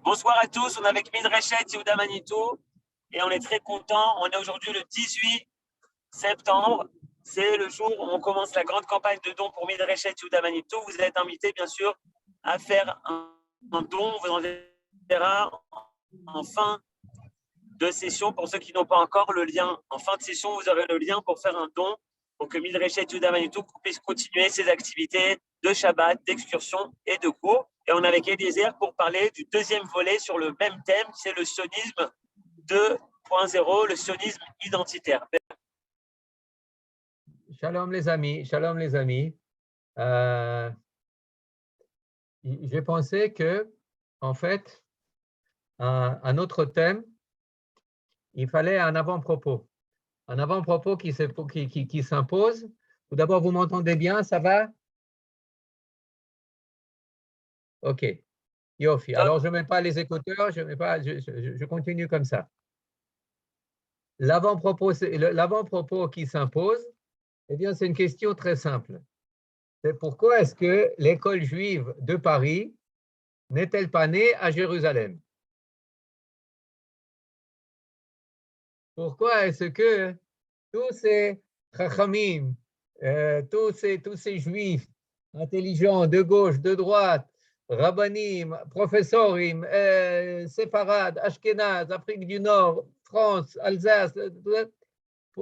Bonsoir à tous, on est avec Midreshet Yehuda Manitou et on est très content. On est aujourd'hui le 18 septembre. C'est le jour où on commence la grande campagne de dons pour Midreshet Yehuda Manitou. Vous êtes invités, bien sûr, à faire un don. On vous enverra en fin de session. Pour ceux qui n'ont pas encore le lien, en fin de session, vous aurez le lien pour faire un don pour que Midreshet Yehuda Manitou puisse continuer ses activités de Shabbat, d'excursion et de cours. Et on est avec Eliezer pour parler du deuxième volet sur le même thème, c'est le sionisme 2.0, le sionisme identitaire. Shalom les amis, shalom les amis. J'ai pensé que, en fait, un autre thème, il fallait un avant-propos. Un avant-propos qui s'impose. Tout d'abord, vous m'entendez bien, ça va? Ok. Yofi. Alors, je ne mets pas les écouteurs, je continue comme ça. L'avant-propos qui s'impose, eh bien, c'est une question très simple. C'est pourquoi est-ce que l'école juive de Paris n'est-elle pas née à Jérusalem? Pourquoi est-ce que tous ces chachamim, tous ces juifs intelligents de gauche, de droite, rabbanim, professorim, séfarades, ashkénazes, Afrique du Nord, France, Alsace,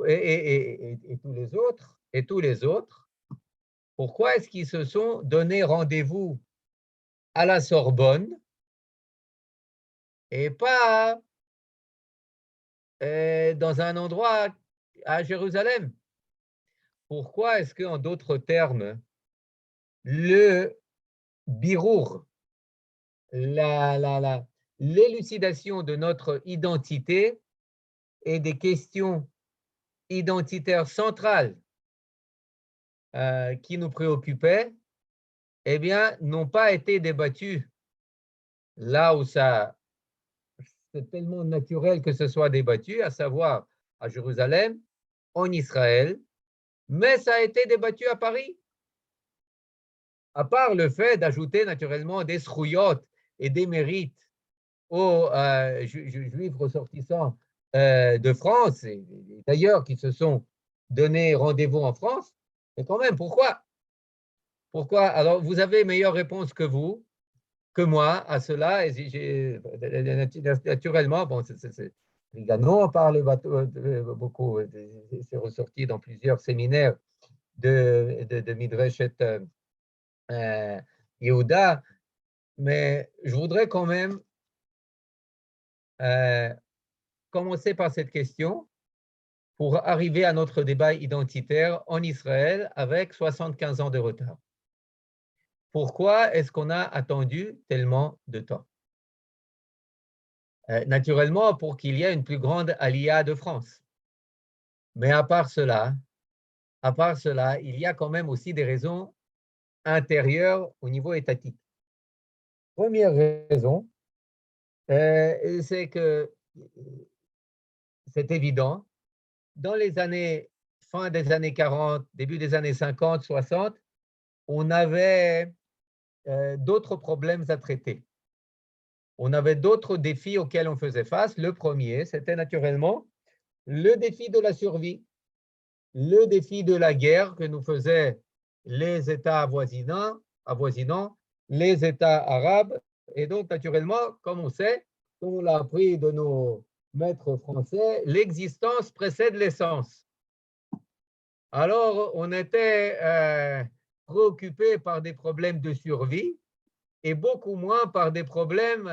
et tous les autres, pourquoi est-ce qu'ils se sont donné rendez-vous à la Sorbonne et pas dans un endroit à Jérusalem? Pourquoi est-ce qu'en d'autres termes, le birour, l'élucidation de notre identité et des questions identitaires centrales qui nous préoccupaient, eh bien, n'ont pas été débattues là où c'est tellement naturel que ce soit débattu, à savoir à Jérusalem, en Israël, mais ça a été débattu à Paris. À part le fait d'ajouter naturellement des srouillottes et des mérites aux juifs ressortissants de France, et d'ailleurs qui se sont donné rendez-vous en France, mais quand même, pourquoi? Pourquoi? Alors, vous avez meilleure réponse que moi à cela, et naturellement, bon, Rigano en parle beaucoup, c'est ressorti dans plusieurs séminaires de Midreshet Yehuda, mais je voudrais quand même commencer par cette question pour arriver à notre débat identitaire en Israël avec 75 ans de retard. Pourquoi est-ce qu'on a attendu tellement de temps? Naturellement, pour qu'il y ait une plus grande aliyah de France. Mais à part cela, il y a quand même aussi des raisons intérieures au niveau étatique. Première raison, c'est que c'est évident, dans les années, fin des années 40, début des années 50, 60, on avait d'autres problèmes à traiter. On avait d'autres défis auxquels on faisait face. Le premier, c'était naturellement le défi de la survie, le défi de la guerre que nous faisaient les États avoisinants, les États arabes. Et donc, naturellement, comme on sait, comme on l'a appris de nos maîtres français, l'existence précède l'essence. Alors, on était préoccupé par des problèmes de survie et beaucoup moins par des problèmes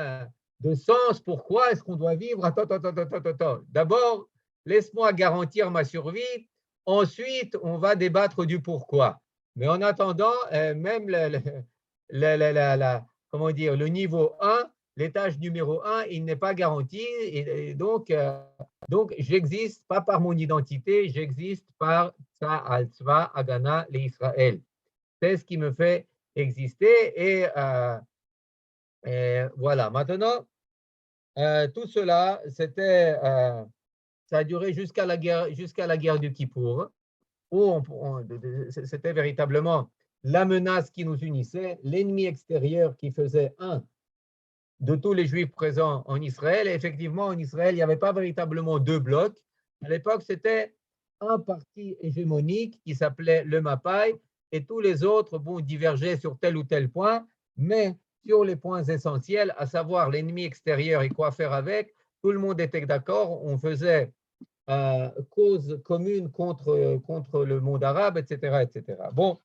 de sens. Pourquoi est-ce qu'on doit vivre? Attends. D'abord, laisse-moi garantir ma survie. Ensuite, on va débattre du pourquoi. Mais en attendant, même comment dire, le niveau 1, l'étage numéro 1, il n'est pas garanti. Et donc, j'existe pas par mon identité, j'existe par Tza'al, Tzva Hagana l'Israël. C'est ce qui me fait exister. Et voilà. Maintenant, tout cela, ça a duré jusqu'à la guerre du Kippour, où c'était véritablement la menace qui nous unissait, l'ennemi extérieur qui faisait de tous les Juifs présents en Israël. Et effectivement, en Israël, il n'y avait pas véritablement deux blocs. À l'époque, c'était un parti hégémonique qui s'appelait le Mapai, et tous les autres divergeaient sur tel ou tel point, mais sur les points essentiels, à savoir l'ennemi extérieur et quoi faire avec, tout le monde était d'accord, on faisait cause commune contre le monde arabe, etc., etc. Bon,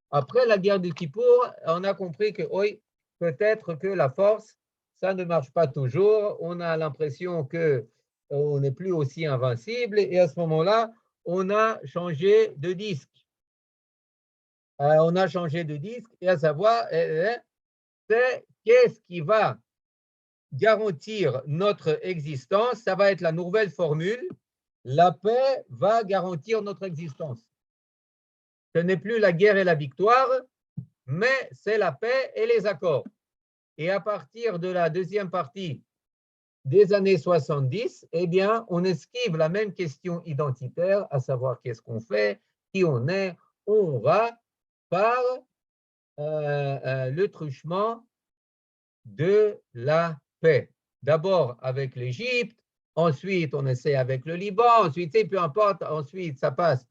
après la guerre du Kippour, on a compris que oui, peut-être que la force, ça ne marche pas toujours. On a l'impression qu'on n'est plus aussi invincible. Et à ce moment-là, on a changé de disque. On a changé de disque, et à savoir, c'est qu'est-ce qui va garantir notre existence. Ça va être la nouvelle formule. La paix va garantir notre existence. Ce n'est plus la guerre et la victoire, mais c'est la paix et les accords. Et à partir de la deuxième partie des années 70, eh bien, on esquive la même question identitaire, à savoir qu'est-ce qu'on fait, qui on est, où on va, par le truchement de la paix. D'abord avec l'Égypte, ensuite on essaie avec le Liban, ensuite, peu importe, ensuite ça passe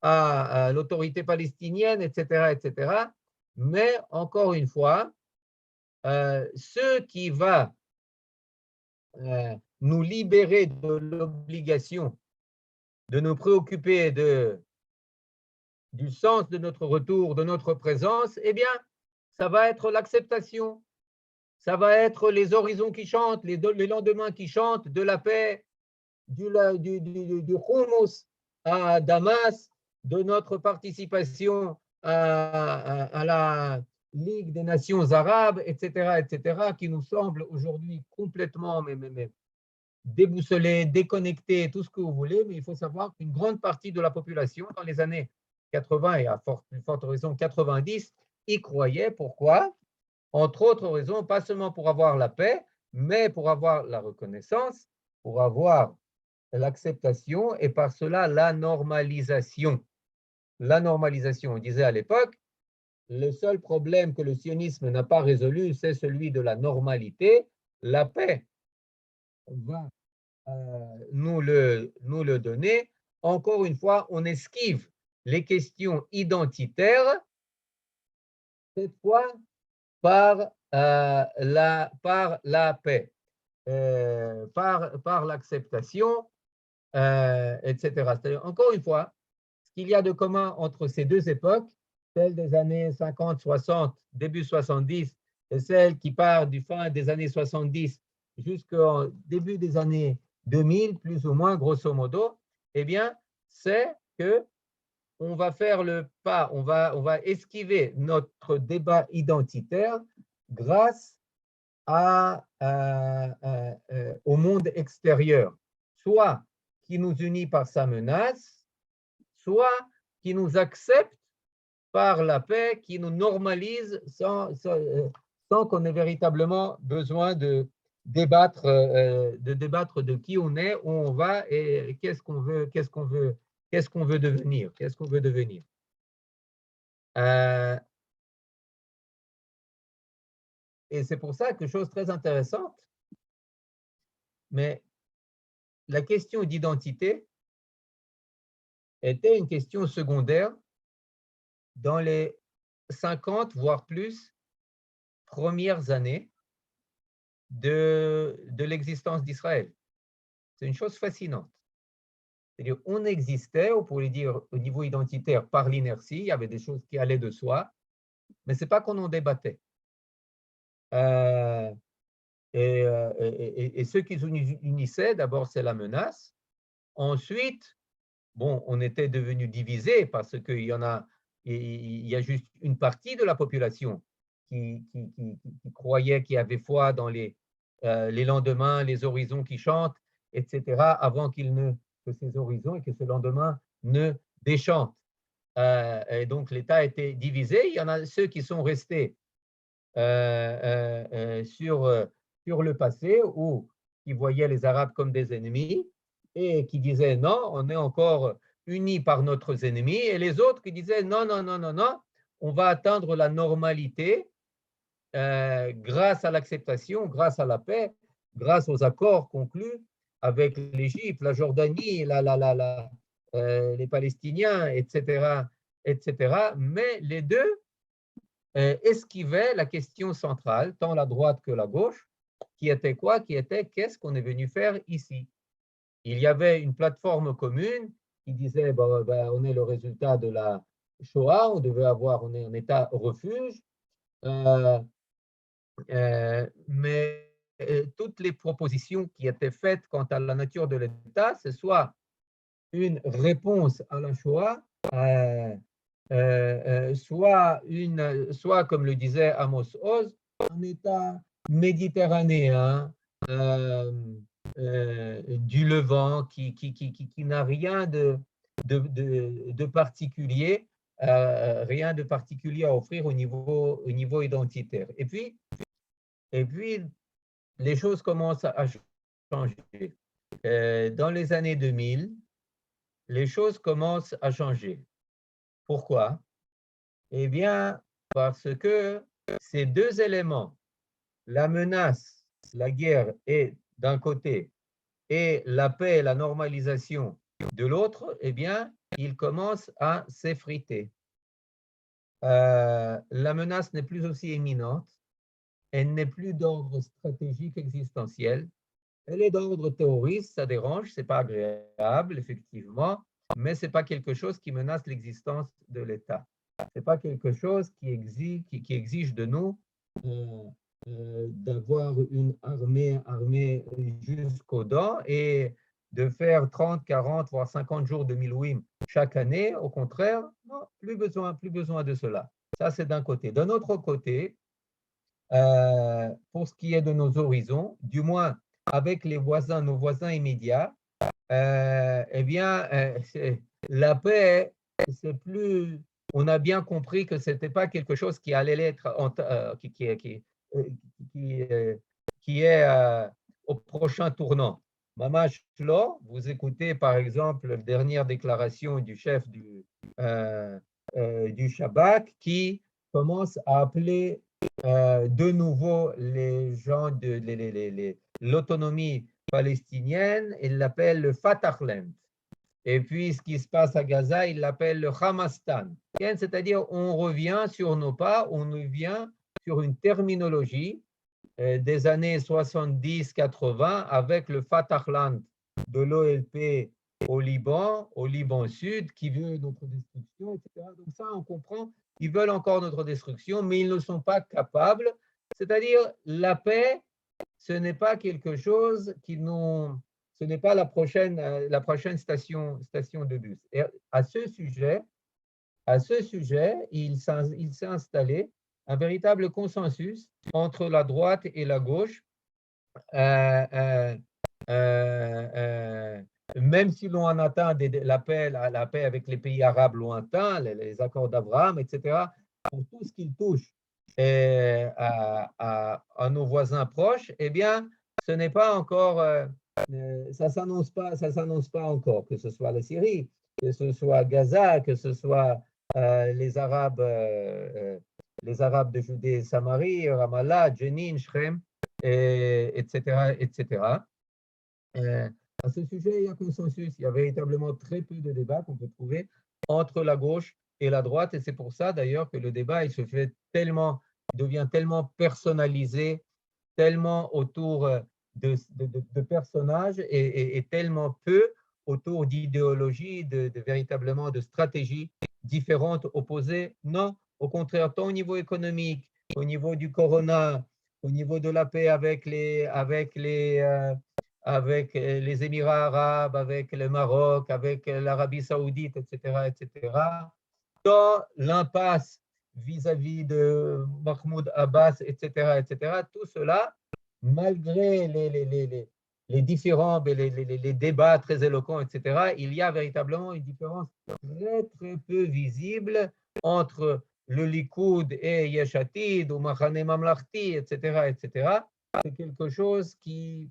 à l'autorité palestinienne, etc., etc. Mais encore une fois, ce qui va nous libérer de l'obligation de nous préoccuper du sens de notre retour, de notre présence, eh bien, ça va être l'acceptation. Ça va être les horizons qui chantent, les lendemains qui chantent, de la paix, du Hummus à Damas, de notre participation à la Ligue des Nations arabes, etc., qui nous semble aujourd'hui complètement déboussolé, déconnecté, tout ce que vous voulez, mais il faut savoir qu'une grande partie de la population, dans les années 80 et à forte raison 90, y croyait. Pourquoi? Entre autres raisons, pas seulement pour avoir la paix, mais pour avoir la reconnaissance, pour avoir l'acceptation et par cela la normalisation. La normalisation, on disait à l'époque, le seul problème que le sionisme n'a pas résolu, c'est celui de la normalité. La paix va nous le donner. Encore une fois, on esquive les questions identitaires, cette fois par la paix, par l'acceptation, etc. C'est-à-dire, encore une fois, ce qu'il y a de commun entre ces deux époques, celle des années 50, 60, début 70, et celle qui part du fin des années 70 jusqu'au début des années 2000, plus ou moins, grosso modo, eh bien, c'est que on va faire le pas, on va esquiver notre débat identitaire grâce au monde extérieur, soit qui nous unit par sa menace, soit qui nous accepte par la paix, qui nous normalise sans qu'on ait véritablement besoin de débattre de qui on est, où on va et qu'est-ce qu'on veut devenir, et c'est pour ça que chose très intéressante, mais la question d'identité était une question secondaire dans les 50, voire plus, premières années de l'existence d'Israël. C'est une chose fascinante. C'est-à-dire, on existait, on pourrait dire au niveau identitaire par l'inertie, il y avait des choses qui allaient de soi, mais ce n'est pas qu'on en débattait. Et ceux qui nous unissaient, d'abord, c'est la menace. Ensuite, bon, on était devenus divisés parce qu'il y a juste une partie de la population qui croyait, qui avait foi dans les lendemains, les horizons qui chantent, etc., avant que ces horizons et que ce lendemain ne déchantent. Et donc, l'État était divisé. Il y en a ceux qui sont restés sur le passé ou qui voyaient les Arabes comme des ennemis et qui disaient non, on est encore unis par nos ennemis, et les autres qui disaient non, non, non, non, non, on va atteindre la normalité grâce à l'acceptation, grâce à la paix, grâce aux accords conclus avec l'Égypte, la Jordanie, les Palestiniens, etc., etc. Mais les deux esquivaient la question centrale, tant la droite que la gauche, qui était quoi? Qui était qu'est-ce qu'on est venu faire ici? Il y avait une plateforme commune qui disait on est le résultat de la Shoah, on est en état refuge, mais toutes les propositions qui étaient faites quant à la nature de l'État, c'est soit une réponse à la Shoah, soit, comme le disait Amos Oz, un État méditerranéen du Levant qui n'a rien de particulier, rien de particulier à offrir au niveau identitaire. Et puis, les choses commencent à changer. Dans les années 2000, les choses commencent à changer. Pourquoi? Eh bien, parce que ces deux éléments, la menace, la guerre est d'un côté et la paix et la normalisation de l'autre, eh bien, ils commencent à s'effriter. La menace n'est plus aussi éminente, elle n'est plus d'ordre stratégique existentiel, elle est d'ordre terroriste, ça dérange, c'est pas agréable, effectivement, mais c'est pas quelque chose qui menace l'existence de l'État. C'est pas quelque chose qui exige de nous d'avoir une armée jusqu'aux dents et de faire 30, 40, voire 50 jours de Milouim chaque année. Au contraire, non, plus besoin de cela. Ça, c'est d'un côté. D'un autre côté, pour ce qui est de nos horizons, du moins avec nos voisins immédiats, eh bien, la paix, c'est plus. On a bien compris que ce n'était pas quelque chose qui allait l'être, qui est au prochain tournant. Mamash Lo, vous écoutez par exemple la dernière déclaration du chef du Shabak qui commence à appeler de nouveau les gens de l'autonomie palestinienne, il l'appelle le Fatahland. Et puis, ce qui se passe à Gaza, il l'appelle le Hamastan. C'est-à-dire, on revient sur nos pas, on revient sur une terminologie des années 70-80 avec le Fatahland de l'OLP au Liban Sud, qui veut notre destruction, etc. Donc ça, on comprend, ils veulent encore notre destruction, mais ils ne sont pas capables. C'est-à-dire, la paix, ce n'est pas quelque chose ce n'est pas la prochaine station de bus. Et à ce sujet, il s'est installé un véritable consensus entre la droite et la gauche, même si l'on en atteint la paix avec les pays arabes lointains, les accords d'Abraham, etc., pour tout ce qui touche à nos voisins proches, eh bien, ce n'est pas encore, ça s'annonce pas encore, que ce soit la Syrie, que ce soit Gaza, que ce soit les Arabes de Judée et Samarie, Ramallah, Jenin, Shrem, etc., etc. À ce sujet, il y a consensus. Il y a véritablement très peu de débats qu'on peut trouver entre la gauche et la droite. Et c'est pour ça, d'ailleurs, que le débat il devient tellement personnalisé, tellement autour de personnages et tellement peu autour d'idéologies, véritablement de stratégies différentes, opposées. Non, au contraire, tant au niveau économique, au niveau du corona, au niveau de la paix avec les Émirats arabes, avec le Maroc, avec l'Arabie saoudite, etc., dans l'impasse vis-à-vis de Mahmoud Abbas, etc., tout cela, malgré les différents, les débats très éloquents, etc., il y a véritablement une différence très, très peu visible entre le Likoud et Yesh Atid ou Machane Mamlachti, etc. C'est quelque chose qui,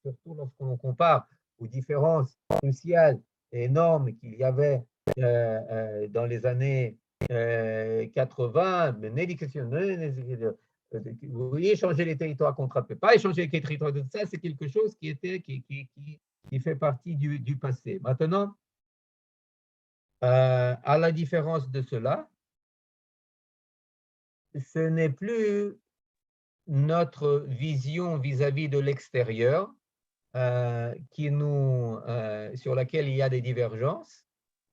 surtout lorsqu'on compare aux différences cruciales et énormes qu'il y avait dans les années 80, oui, échanger les territoires contre ne peut pas échanger les territoires. Ça, c'est quelque chose qui fait partie du passé. Maintenant, à la différence de cela, ce n'est plus notre vision vis-à-vis de l'extérieur sur laquelle il y a des divergences,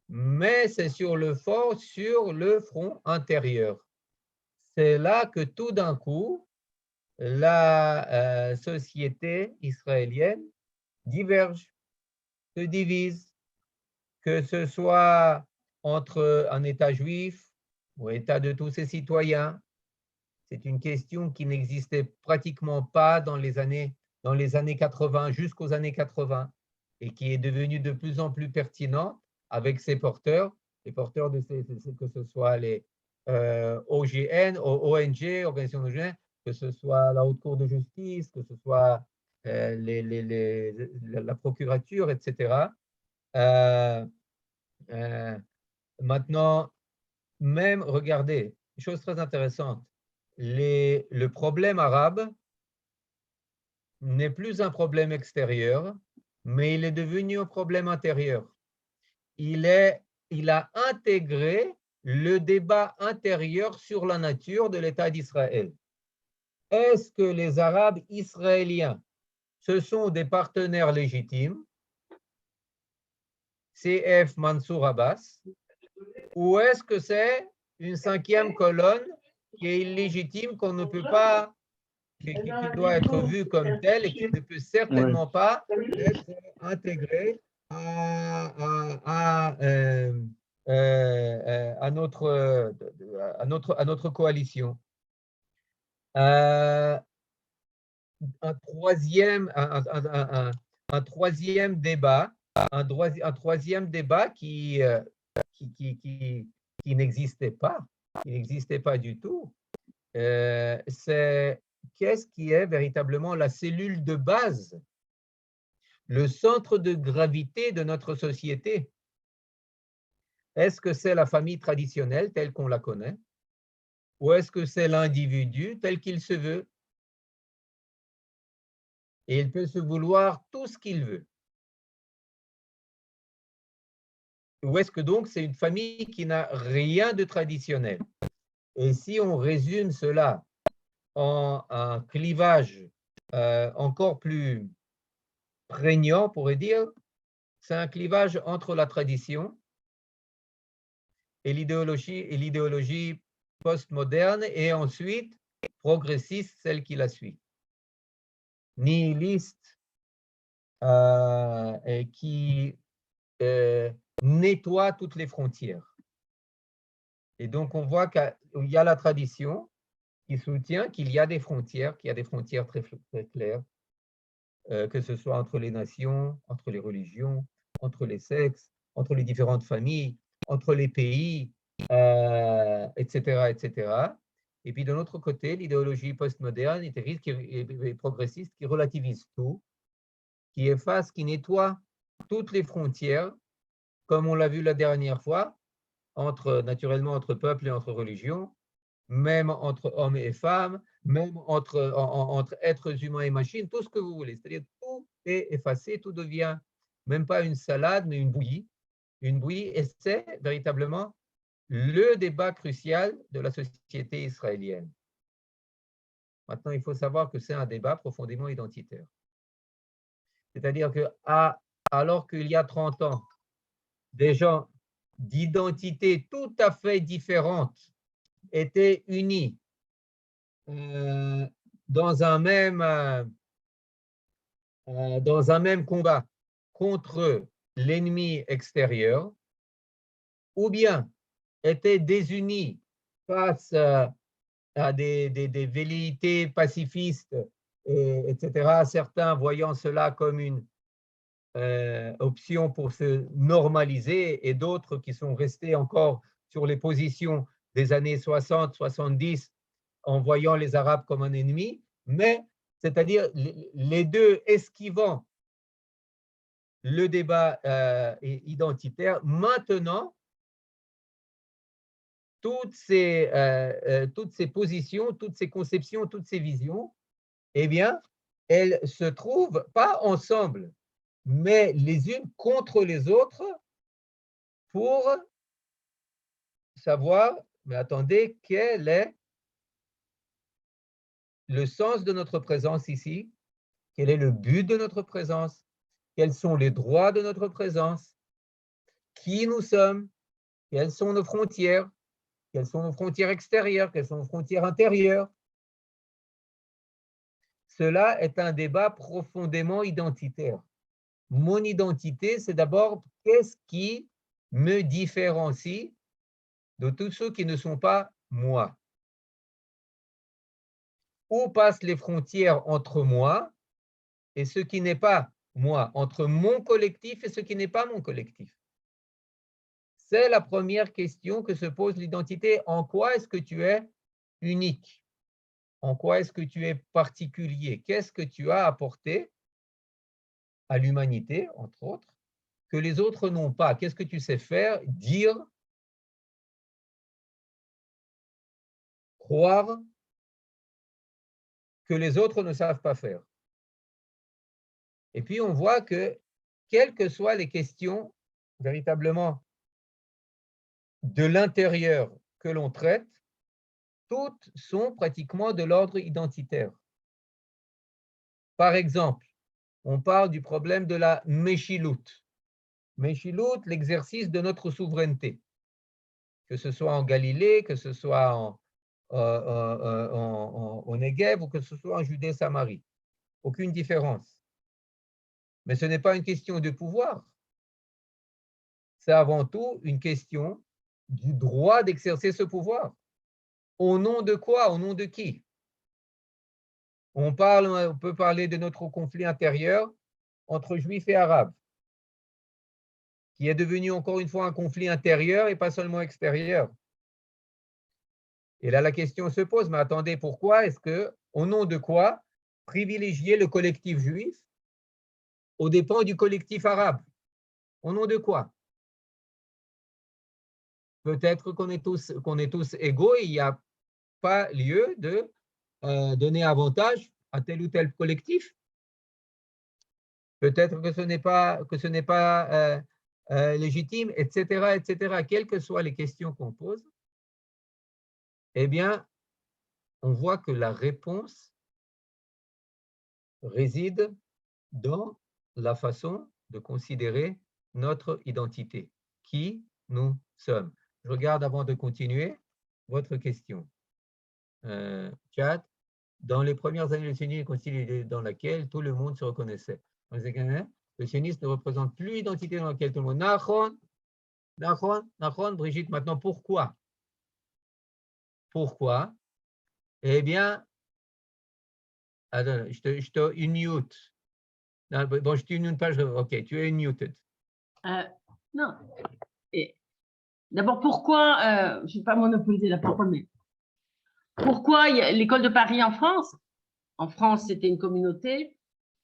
mais c'est sur le front intérieur. C'est là que tout d'un coup, la société israélienne diverge, se divise, que ce soit entre un État juif ou État de tous ses citoyens. C'est une question qui n'existait pratiquement pas dans les années 80 jusqu'aux années 80 et qui est devenue de plus en plus pertinente avec ses porteurs, les porteurs que ce soit les OGN, ONG, organisations ONG, que ce soit la Haute Cour de justice, que ce soit la procurature, etc. Maintenant, même, regardez, une chose très intéressante, le problème arabe n'est plus un problème extérieur, mais il est devenu un problème intérieur. Il a intégré le débat intérieur sur la nature de l'État d'Israël. Est-ce que les Arabes israéliens, ce sont des partenaires légitimes, CF Mansour Abbas, ou est-ce que c'est une cinquième colonne qui est illégitime, qu'on ne peut pas, qui doit être vue comme telle et qui ne peut certainement pas être intégrée à notre coalition. Un troisième débat qui n'existait pas du tout, c'est qu'est-ce qui est véritablement la cellule de base, le centre de gravité de notre société. Est-ce que c'est la famille traditionnelle telle qu'on la connaît, ou est-ce que c'est l'individu tel qu'il se veut? Et il peut se vouloir tout ce qu'il veut. Ou est-ce que donc c'est une famille qui n'a rien de traditionnel? Et si on résume cela en un clivage encore plus prégnant, on pourrait dire, c'est un clivage entre la tradition et l'idéologie postmoderne, et ensuite progressiste, celle qui la suit. Nihiliste, et qui nettoie toutes les frontières. Et donc, on voit qu'il y a la tradition qui soutient qu'il y a des frontières, très, très claires, que ce soit entre les nations, entre les religions, entre les sexes, entre les différentes familles, entre les pays, etc., etc. Et puis, de l'autre côté, l'idéologie postmoderne et progressiste qui relativise tout, qui efface, qui nettoie toutes les frontières, comme on l'a vu la dernière fois, naturellement entre peuples et entre religions, même entre hommes et femmes, même entre êtres humains et machines, tout ce que vous voulez. C'est-à-dire tout est effacé, tout devient même pas une salade, mais une bouillie. Une bouillie, et c'est véritablement le débat crucial de la société israélienne. Maintenant, il faut savoir que c'est un débat profondément identitaire. C'est-à-dire que alors qu'il y a 30 ans, des gens d'identité tout à fait différentes étaient unis dans un même combat contre l'ennemi extérieur, ou bien étaient désunis face à des velléités pacifistes, etc., certains voyant cela comme une option pour se normaliser, et d'autres qui sont restés encore sur les positions des années 60, 70, en voyant les Arabes comme un ennemi, mais c'est-à-dire les deux esquivant le débat identitaire. Maintenant, toutes ces positions, toutes ces conceptions, toutes ces visions, eh bien, elles se trouvent pas ensemble, mais les unes contre les autres pour savoir, mais attendez, quel est le sens de notre présence ici, quel est le but de notre présence, quels sont les droits de notre présence, qui nous sommes, quelles sont nos frontières extérieures, quelles sont nos frontières intérieures. Cela est un débat profondément identitaire. Mon identité, c'est d'abord qu'est-ce qui me différencie de tous ceux qui ne sont pas moi. Où passent les frontières entre moi et ce qui n'est pas moi, entre mon collectif et ce qui n'est pas mon collectif? C'est la première question que se pose l'identité. En quoi est-ce que tu es unique? En quoi est-ce que tu es particulier? Qu'est-ce que tu as apporté à l'humanité, entre autres, que les autres n'ont pas? Qu'est-ce que tu sais faire, dire, croire que les autres ne savent pas faire? Et puis, on voit que, quelles que soient les questions véritablement de l'intérieur que l'on traite, toutes sont pratiquement de l'ordre identitaire. Par exemple, on parle du problème de la Meshilut. Meshilut, l'exercice de notre souveraineté, que ce soit en Galilée, que ce soit au Negev ou que ce soit en Judée-Samarie. Aucune différence. Mais ce n'est pas une question de pouvoir. C'est avant tout une question du droit d'exercer ce pouvoir. Au nom de quoi? Au nom de qui? On peut parler de notre conflit intérieur entre Juifs et Arabes, qui est devenu encore une fois un conflit intérieur et pas seulement extérieur. Et là, la question se pose, mais attendez, pourquoi est-ce que, au nom de quoi, privilégier le collectif juif aux dépens du collectif arabe? Au nom de quoi? Peut-être qu'on est tous égaux et il n'y a pas lieu de donner avantage à tel ou tel collectif. Peut-être que ce n'est pas légitime, etc., etc. Quelles que soient les questions qu'on pose, eh bien, on voit que la réponse réside dans la façon de considérer notre identité, qui nous sommes. Je regarde avant de continuer votre question. Chat, dans les premières années, le sionisme est considéré dans laquelle tout le monde se reconnaissait. Le sionisme ne représente plus l'identité dans laquelle tout le monde. Nachon, Brigitte, maintenant pourquoi? Pourquoi? Eh bien, attends, je te unmute. Bon, je t'unmute pas, ok, tu es unmuted. Non. D'abord, pourquoi, je ne vais pas monopoliser la parole, mais pourquoi l'école de Paris en France? En France, c'était une communauté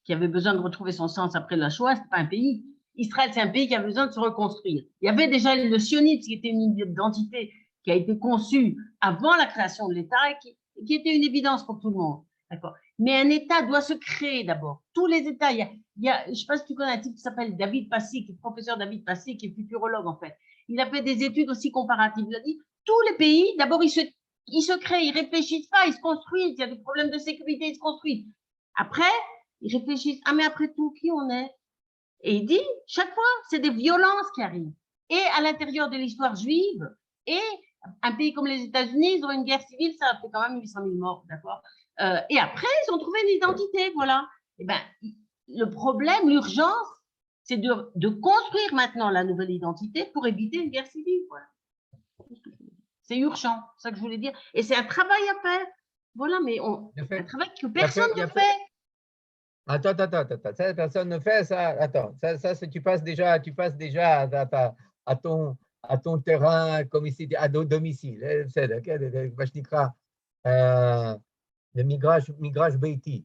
qui avait besoin de retrouver son sens après la Shoah, ce n'est pas un pays. Israël, c'est un pays qui a besoin de se reconstruire. Il y avait déjà le sionisme, qui était une identité qui a été conçue avant la création de l'État et qui était une évidence pour tout le monde. D'accord. Mais un État doit se créer d'abord. Tous les États, je ne sais pas si tu connais un type qui s'appelle David Passy, qui est professeur David Passy, qui est futurologue en fait. Il a fait des études aussi comparatives. Il a dit, tous les pays, d'abord, ils se créent, ils réfléchissent pas, ils se construisent. Il y a des problèmes de sécurité, ils se construisent. Après, ils réfléchissent, ah mais après tout, qui on est? Et il dit, chaque fois, c'est des violences qui arrivent. Et à l'intérieur de l'histoire juive, et un pays comme les États-Unis, ils ont une guerre civile, ça a fait quand même 800 000 morts, d'accord. Et après, ils ont trouvé une identité, voilà. Et ben, le problème, l'urgence, c'est de construire maintenant la nouvelle identité pour éviter une guerre civile, voilà. C'est urgent, c'est ça que je voulais dire. Et c'est un travail à faire, voilà, mais un travail que personne ne fait. Attends, ça, personne ne fait ça. Attends, ça tu passes déjà à ton terrain comme ici, à domicile. C'est le migrage beiti.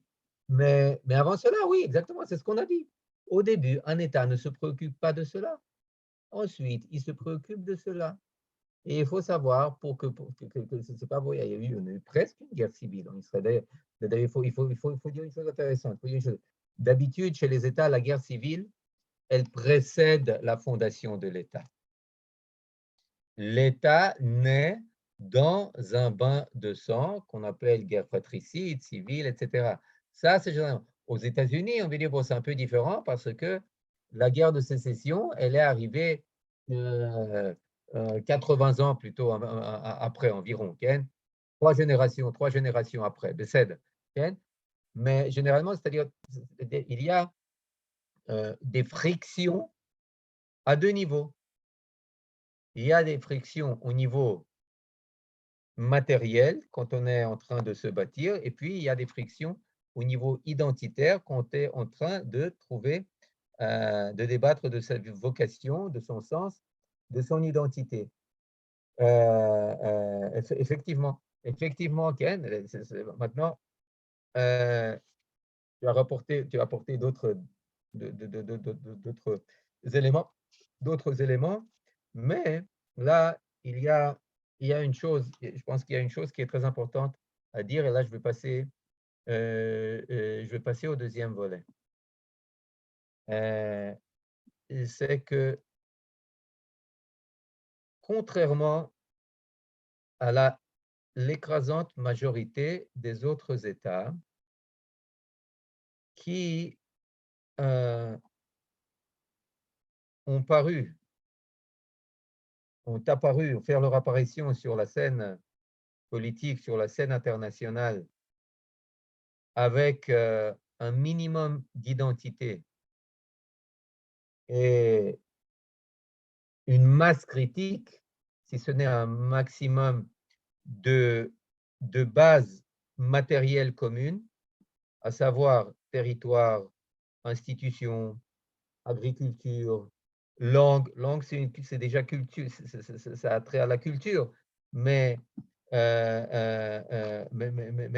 Mais avant cela, oui, exactement, c'est ce qu'on a dit. Au début, un État ne se préoccupe pas de cela. Ensuite, il se préoccupe de cela. Et il faut savoir c'est pas vrai, on a eu presque une guerre civile en Israël. D'ailleurs, il faut dire une chose intéressante. D'habitude, chez les États, la guerre civile, elle précède la fondation de l'État. L'État naît dans un bain de sang qu'on appelle guerre fratricide, civile, etc. Ça, c'est généralement. Aux États-Unis, on va dire, bon, c'est un peu différent parce que la guerre de sécession, elle est arrivée 80 ans plutôt après environ, okay? Trois générations après, décède. Okay? Mais généralement, c'est-à-dire, il y a des frictions à deux niveaux. Il y a des frictions au niveau matériel quand on est en train de se bâtir, et puis il y a des frictions au niveau identitaire quand on est en train de trouver, de débattre de sa vocation, de son sens, de son identité. Effectivement, Ken, maintenant, tu as apporté d'autres éléments, mais là, il y a une chose, je pense qu'il y a une chose qui est très importante à dire, et là, je vais passer au deuxième volet. C'est que, contrairement à l'écrasante majorité des autres États qui ont apparu, faire leur apparition sur la scène politique, sur la scène internationale, avec un minimum d'identité et une masse critique, si ce n'est un maximum de bases matérielles communes, à savoir territoire, institutions, agriculture, langue. Langue, c'est déjà culture, ça a trait à la culture, mais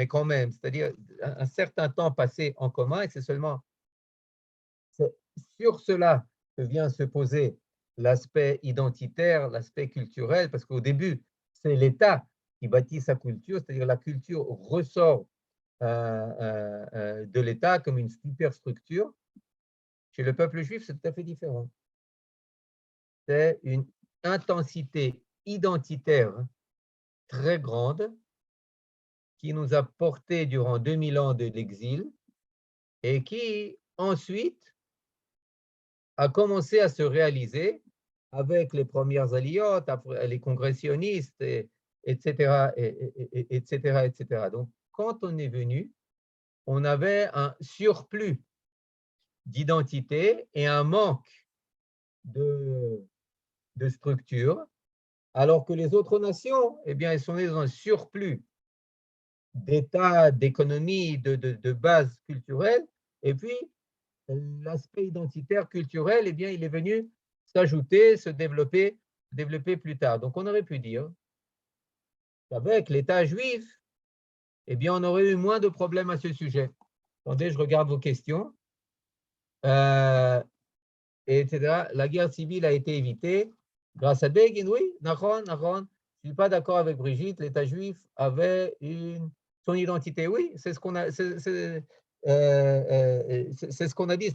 quand même, c'est-à-dire un certain temps passé en commun, et c'est seulement sur cela que vient se poser l'aspect identitaire, l'aspect culturel, parce qu'au début, c'est l'État qui bâtit sa culture, c'est-à-dire la culture ressort de l'État comme une superstructure. Chez le peuple juif, c'est tout à fait différent. C'est une intensité identitaire très grande qui nous a portés durant 2000 ans de l'exil et qui ensuite a commencé à se réaliser avec les premières aliotes, les congressionnistes, etc., etc. Donc, quand on est venu, on avait un surplus d'identité et un manque de structure, alors que les autres nations, eh bien, elles sont dans un surplus d'État, d'économie, de base culturelle, et puis l'aspect identitaire, culturel, eh bien, il est venu s'ajouter, se développer plus tard. Donc, on aurait pu dire qu'avec l'État juif, eh bien, on aurait eu moins de problèmes à ce sujet. Attendez, je regarde vos questions. Etc. La guerre civile a été évitée grâce à Begin, oui, Nahon. Je ne suis pas d'accord avec Brigitte, l'État juif avait son identité, oui, c'est ce qu'on a, c'est ce qu'on a dit.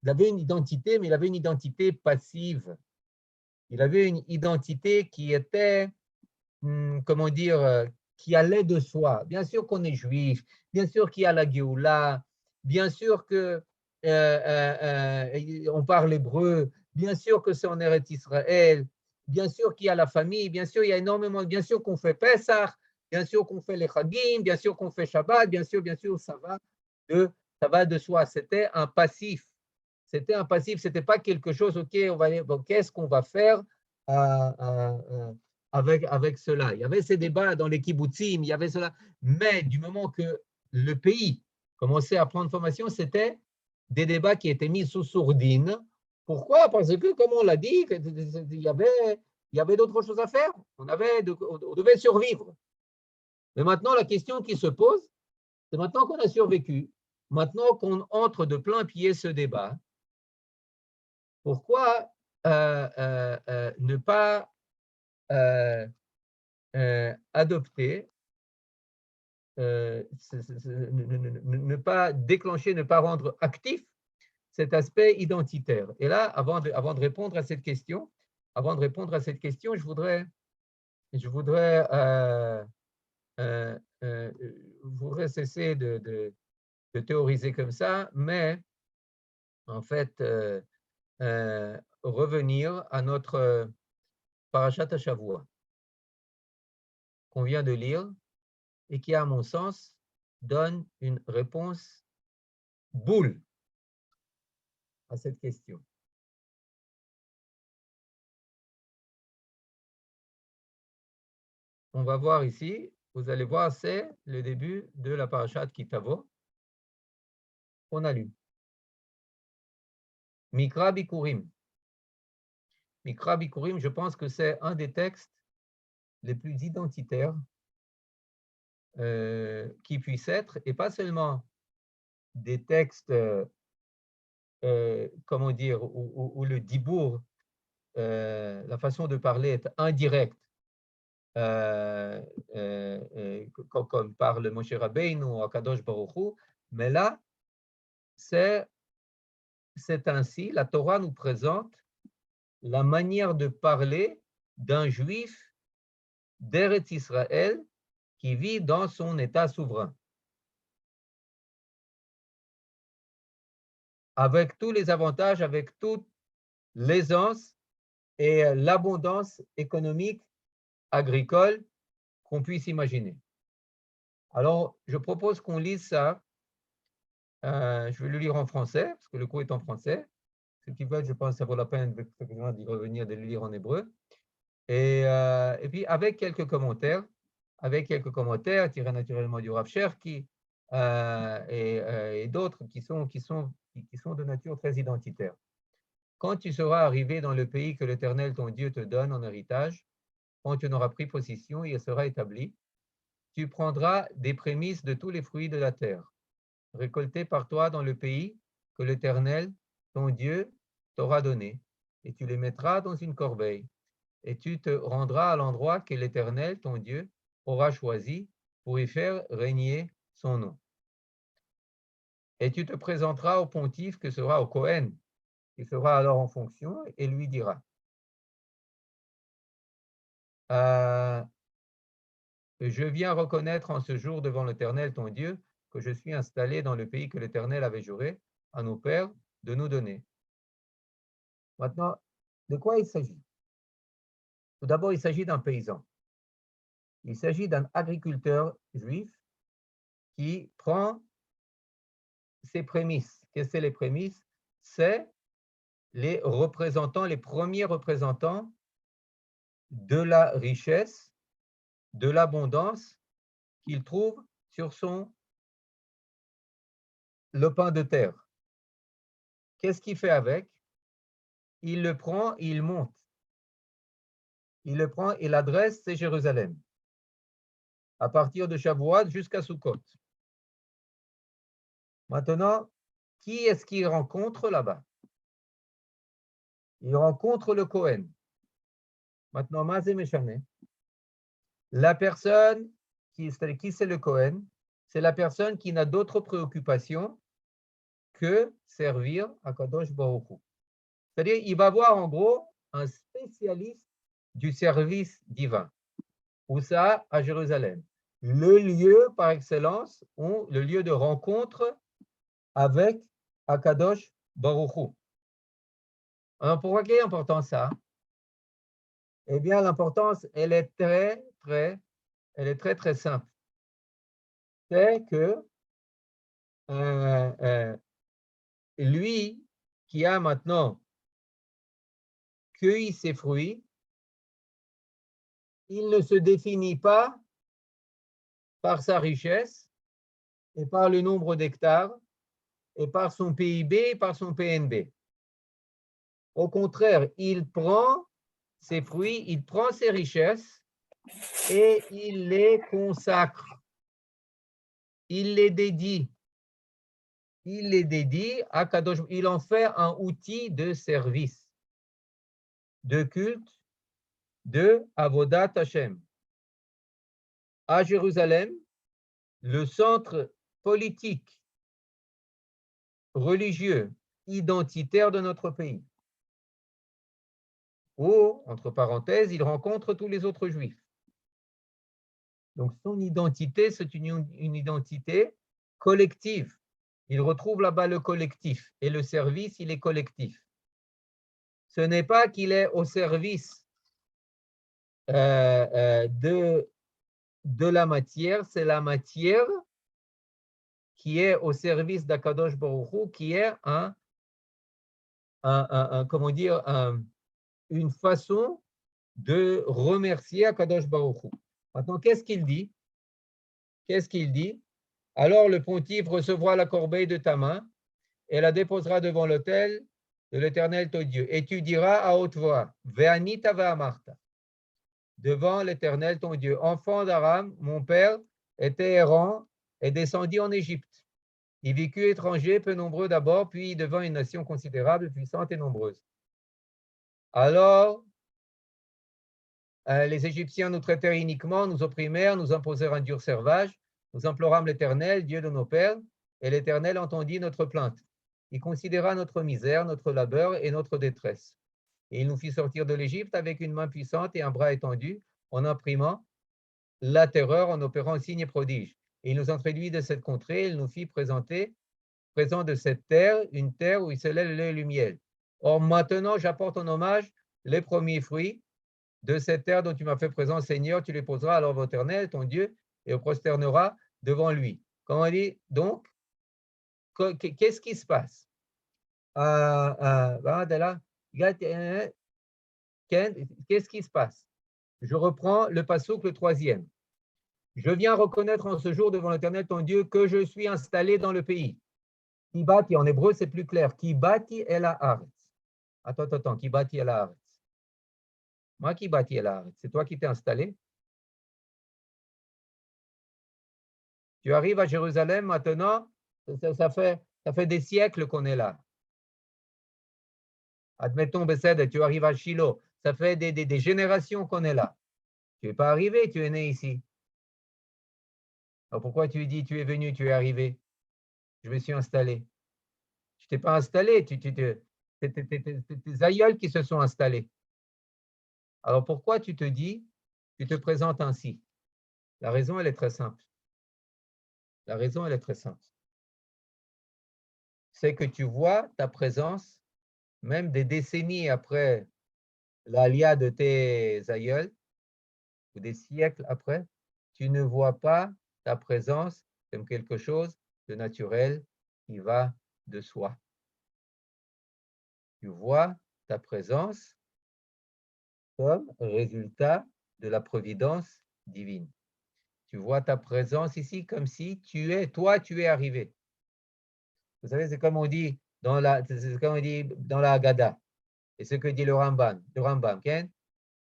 Il avait une identité, mais il avait une identité passive. Il avait une identité qui était, comment dire, qui allait de soi. Bien sûr qu'on est juif, bien sûr qu'il y a la Géoula, bien sûr que on parle hébreu, bien sûr que c'est en Eretz Israël, bien sûr qu'il y a la famille, bien sûr il y a énormément, bien sûr qu'on fait Pesach, bien sûr qu'on fait les Chagim, bien sûr qu'on fait Shabbat, bien sûr, ça va de soi. C'était un passif. C'était pas quelque chose, ok, bon, qu'est-ce qu'on va faire avec cela. Il y avait ces débats dans les kibbutzim, il y avait cela, mais du moment que le pays commençait à prendre formation, c'était des débats qui étaient mis sous sourdine. Pourquoi? Parce que, comme on l'a dit, il y avait d'autres choses à faire. On devait survivre. Mais maintenant, la question qui se pose, c'est maintenant qu'on a survécu, maintenant qu'on entre de plein pied ce débat, pourquoi ne pas adopter, ne pas déclencher, ne pas rendre actif cet aspect identitaire. Et là, avant de répondre à cette question, je voudrais cesser de théoriser comme ça, mais en fait, revenir à notre Parashat Shavua qu'on vient de lire et qui, à mon sens, donne une réponse boule à cette question. On va voir ici, vous allez voir, c'est le début de la Parashat Kitavo qu'on a lu. Mikra Bikurim. Mikra Bikurim, je pense que c'est un des textes les plus identitaires qui puissent être, et pas seulement des textes, comment dire, où le dibour, la façon de parler est indirecte, comme parle Moshe Rabbeinu ou Akadosh Baruch Hu, mais là, c'est ainsi, la Torah nous présente la manière de parler d'un juif d'Eretz Israël qui vit dans son état souverain, avec tous les avantages, avec toute l'aisance et l'abondance économique, agricole qu'on puisse imaginer. Alors, je propose qu'on lise ça. Je vais le lire en français, parce que le cours est en français. Ceux qui veulent, je pense que ça vaut la peine d'y revenir, de le lire en hébreu. Et puis, avec quelques commentaires tirés naturellement du Rav Cherki et d'autres qui sont de nature très identitaire. Quand tu seras arrivé dans le pays que l'Éternel, ton Dieu, te donne en héritage, quand tu en auras pris possession, il sera établi. Tu prendras des prémices de tous les fruits de la terre, récoltés par toi dans le pays que l'Éternel, ton Dieu, t'aura donné, et tu les mettras dans une corbeille, et tu te rendras à l'endroit que l'Éternel, ton Dieu, aura choisi pour y faire régner son nom. Et tu te présenteras au pontife que sera au Kohen, qui sera alors en fonction, et lui dira, je viens reconnaître en ce jour devant l'Éternel, ton Dieu, que je suis installé dans le pays que l'Éternel avait juré à nos pères de nous donner. Maintenant, de quoi il s'agit? Tout d'abord, il s'agit d'un paysan. Il s'agit d'un agriculteur juif qui prend ses prémices. Qu'est-ce que c'est les prémices? C'est les représentants, les premiers représentants de la richesse, de l'abondance qu'il trouve sur son lopin de terre. Qu'est-ce qu'il fait avec? Il le prend, il monte. Il le prend et l'adresse, c'est Jérusalem. À partir de Shavuot jusqu'à Sukkot. Maintenant, qui est-ce qu'il rencontre là-bas? Il rencontre le Kohen. Maintenant, Mazé Meshane. La personne qui c'est le Kohen? C'est la personne qui n'a d'autre préoccupation que servir à Kadosh Baruch Hu. C'est-à-dire, il va voir en gros un spécialiste du service divin. Où ça? À Jérusalem. Le lieu par excellence, ou le lieu de rencontre avec Akadosh Baruch Hu. Alors, pourquoi est important ça? Eh bien, l'importance, elle est très simple. C'est que lui qui a maintenant cueilli ses fruits, il ne se définit pas par sa richesse et par le nombre d'hectares et par son PIB et par son PNB. Au contraire, il prend ses fruits, il prend ses richesses et il les consacre. Il les dédie. Il les dédie à Kadosh. Il en fait un outil de service, de culte de Avodat Hashem. À Jérusalem, le centre politique, religieux, identitaire de notre pays, où, entre parenthèses, il rencontre tous les autres juifs. Donc, son identité, c'est une identité collective. Il retrouve là-bas le collectif et le service, il est collectif. Ce n'est pas qu'il est au service de la matière, c'est la matière qui est au service d'Akadosh Baruch Hu, qui est comment dire, une façon de remercier Akadosh Baruch Hu. Maintenant, qu'est-ce qu'il dit? Qu'est-ce qu'il dit? Alors le pontife recevra la corbeille de ta main et la déposera devant l'autel de l'Éternel ton Dieu. Et tu diras à haute voix, Ve'anita ve'amarta, devant l'Éternel ton Dieu. Enfant d'Aram, mon père était errant et descendit en Égypte. Il vécut étranger, peu nombreux d'abord, puis il devint une nation considérable, puissante et nombreuse. Alors, les Égyptiens nous traitèrent iniquement, nous opprimèrent, nous imposèrent un dur servage. Nous implorâmes l'Éternel, Dieu de nos pères, et l'Éternel entendit notre plainte. Il considéra notre misère, notre labeur et notre détresse. Et il nous fit sortir de l'Égypte avec une main puissante et un bras étendu, en imprimant la terreur, en opérant signes et prodiges. Et il nous introduit de cette contrée, il nous fit présent de cette terre, une terre où il s'élève le lait et le miel. Or maintenant, j'apporte en hommage les premiers fruits de cette terre dont tu m'as fait présent, Seigneur, tu les poseras alors à l'Éternel, ton Dieu, et on prosternera devant lui. Comme on dit, donc, qu'est-ce qui se passe? Qu'est-ce qui se passe? Je reprends le passouk, le 3e. Je viens reconnaître en ce jour devant l'Éternel, ton Dieu, que je suis installé dans le pays. Kibati, en hébreu, c'est plus clair. Kibati el haaretz. Attends. Kibati el haaretz. Moi, Kibati el haaretz. C'est toi qui t'es installé. Tu arrives à Jérusalem maintenant, ça fait des siècles qu'on est là. Admettons, Bessed, tu arrives à Shiloh, ça fait des générations qu'on est là. Tu n'es pas arrivé, tu es né ici. Alors pourquoi tu dis, tu es venu, tu es arrivé? Je me suis installé. Je ne t'ai pas installé, c'est tes aïeuls qui se sont installés. Alors pourquoi tu te présentes ainsi? La raison, elle est très simple. La raison, elle est très simple. C'est que tu vois ta présence, même des décennies après l'alia de tes aïeuls, ou des siècles après, tu ne vois pas ta présence comme quelque chose de naturel qui va de soi. Tu vois ta présence comme résultat de la providence divine. Tu vois ta présence ici comme si tu es arrivé. Vous savez, c'est comme on dit dans la Haggadah. Et ce que dit le Rambam, Ken?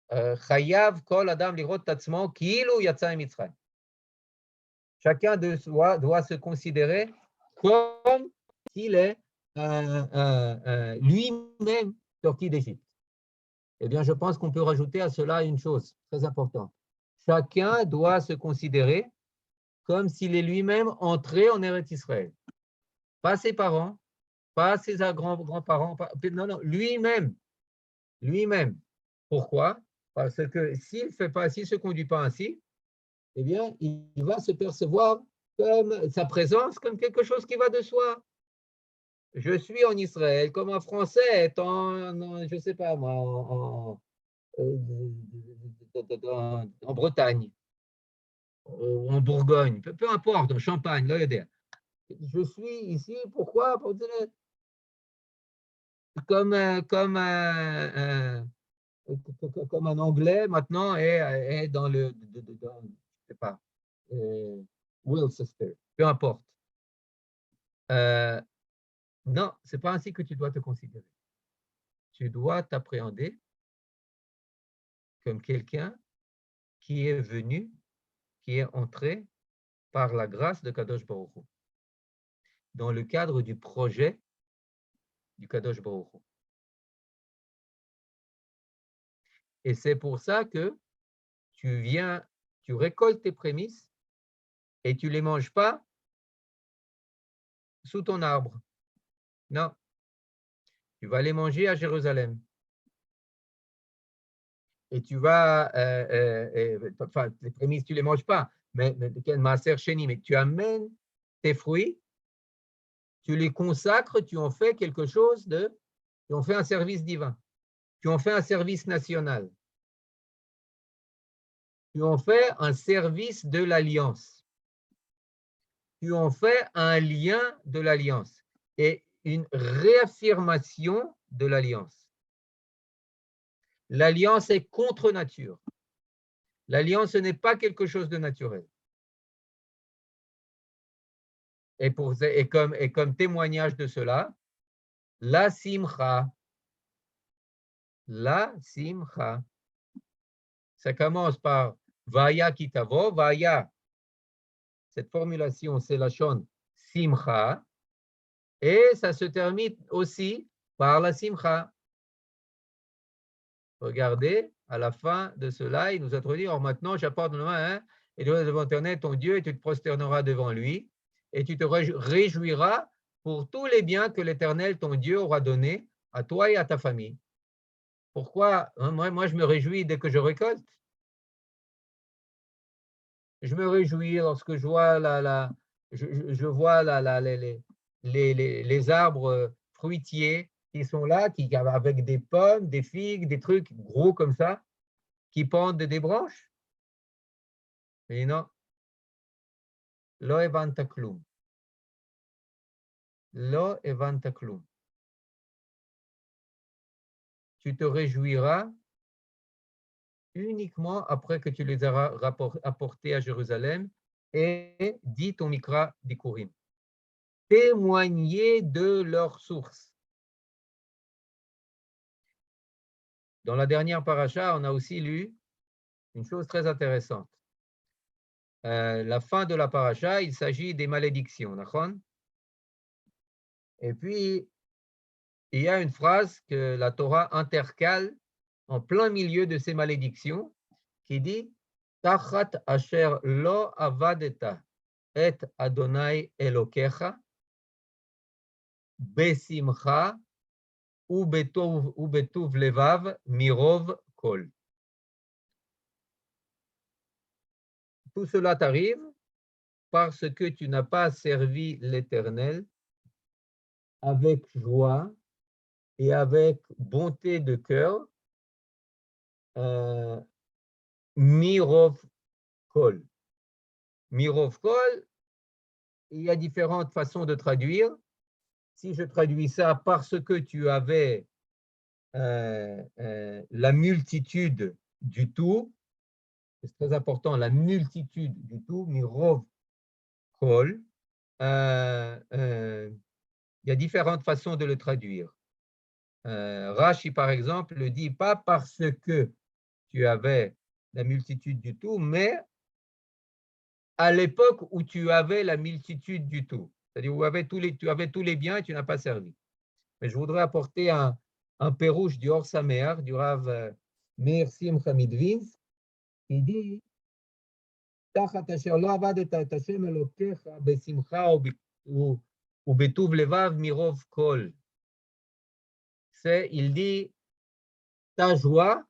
Chayav kol adam lirot tatzmo ki'ilu yatsa mitzrayim. Chacun de soi doit se considérer comme s'il est lui-même sorti d'Égypte. Eh bien, je pense qu'on peut rajouter à cela une chose très importante. Chacun doit se considérer comme s'il est lui-même entré en Eretz Israël. Pas ses parents, pas ses grands-parents, non, lui-même. Lui-même. Pourquoi? Parce que s'il ne se conduit pas ainsi, eh bien, il va se percevoir comme sa présence, comme quelque chose qui va de soi. Je suis en Israël, comme un Français est je ne sais pas moi, en Bretagne, en Bourgogne, peu importe, en Champagne, là, je suis ici, pourquoi? Comme un Anglais maintenant est dans le, je sais pas, Worcester, peu importe. Non, c'est pas ainsi que tu dois te considérer. Tu dois t'appréhender comme quelqu'un qui est venu, qui est entré par la grâce de Kadosh Baruch Hu, dans le cadre du projet du Kadosh Baruch Hu. Et c'est pour ça que tu récoltes tes prémices et tu ne les manges pas sous ton arbre. Non, tu vas les manger à Jérusalem. Et tu vas, enfin, les prémices, tu ne les manges pas, mais tu amènes tes fruits, tu les consacres, tu en fais quelque chose tu en fais un service divin, tu en fais un service national, tu en fais un service de l'alliance, tu en fais un lien de l'alliance et une réaffirmation de l'alliance. L'alliance est contre nature. L'alliance n'est pas quelque chose de naturel. Et comme témoignage de cela, la simcha, ça commence par vaya kitavo, vaya. Cette formulation, c'est la shon simcha, et ça se termine aussi par la simcha. Regardez, à la fin de cela, il nous introduit, or maintenant, j'apporte le main, et tu vas devant l'éternel, ton Dieu, et tu te prosterneras devant lui, et tu te réjouiras pour tous les biens que l'Éternel, ton Dieu, aura donnés à toi et à ta famille. Pourquoi? Moi, je me réjouis dès que je récolte. Je me réjouis lorsque je vois, je vois les arbres fruitiers qui sont là, avec des pommes, des figues, des trucs gros comme ça, qui pendent des branches. Mais non. Lo evanta klum. Lo evanta klum. Tu te réjouiras uniquement après que tu les auras apportés à Jérusalem et dit ton Mikra Bikurim. Témoigner de leur source. Dans la dernière paracha, on a aussi lu une chose très intéressante. La fin de la paracha, il s'agit des malédictions. Et puis, il y a une phrase que la Torah intercale en plein milieu de ces malédictions qui dit Tachat asher lo avadeta et Adonai Elokecha besimcha ou betuv levav mirov kol. Tout cela t'arrive parce que tu n'as pas servi l'Éternel avec joie et avec bonté de cœur, mirov kol. Mirov kol, il y a différentes façons de traduire. Si je traduis ça parce que tu avais la multitude du tout, c'est très important, la multitude du tout, mirov kol, il y a différentes façons de le traduire. Rashi, par exemple, le dit pas parce que tu avais la multitude du tout, mais à l'époque où tu avais la multitude du tout. C'est-à-dire où tu avais tous les biens et tu n'as pas servi. Mais je voudrais apporter un pérouche du Or Samer, du Rav Meir Simcha Midvins, qui dit Tachat asher lo avadet et Hashem Elokecha besimcha ubetuv levav mirov kol. Il dit ta joie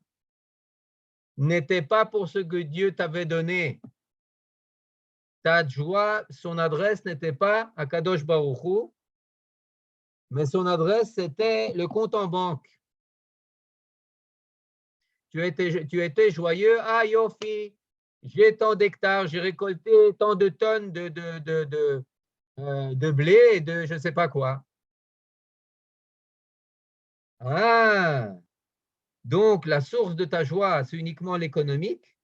n'était pas pour ce que Dieu t'avait donné. Ta joie, son adresse n'était pas à Kadosh Baruch Hu, mais son adresse, c'était le compte en banque. Tu étais joyeux. Ah, Yofi, j'ai tant d'hectares, j'ai récolté tant de tonnes de blé et de je ne sais pas quoi. Ah, donc la source de ta joie, c'est uniquement l'économique.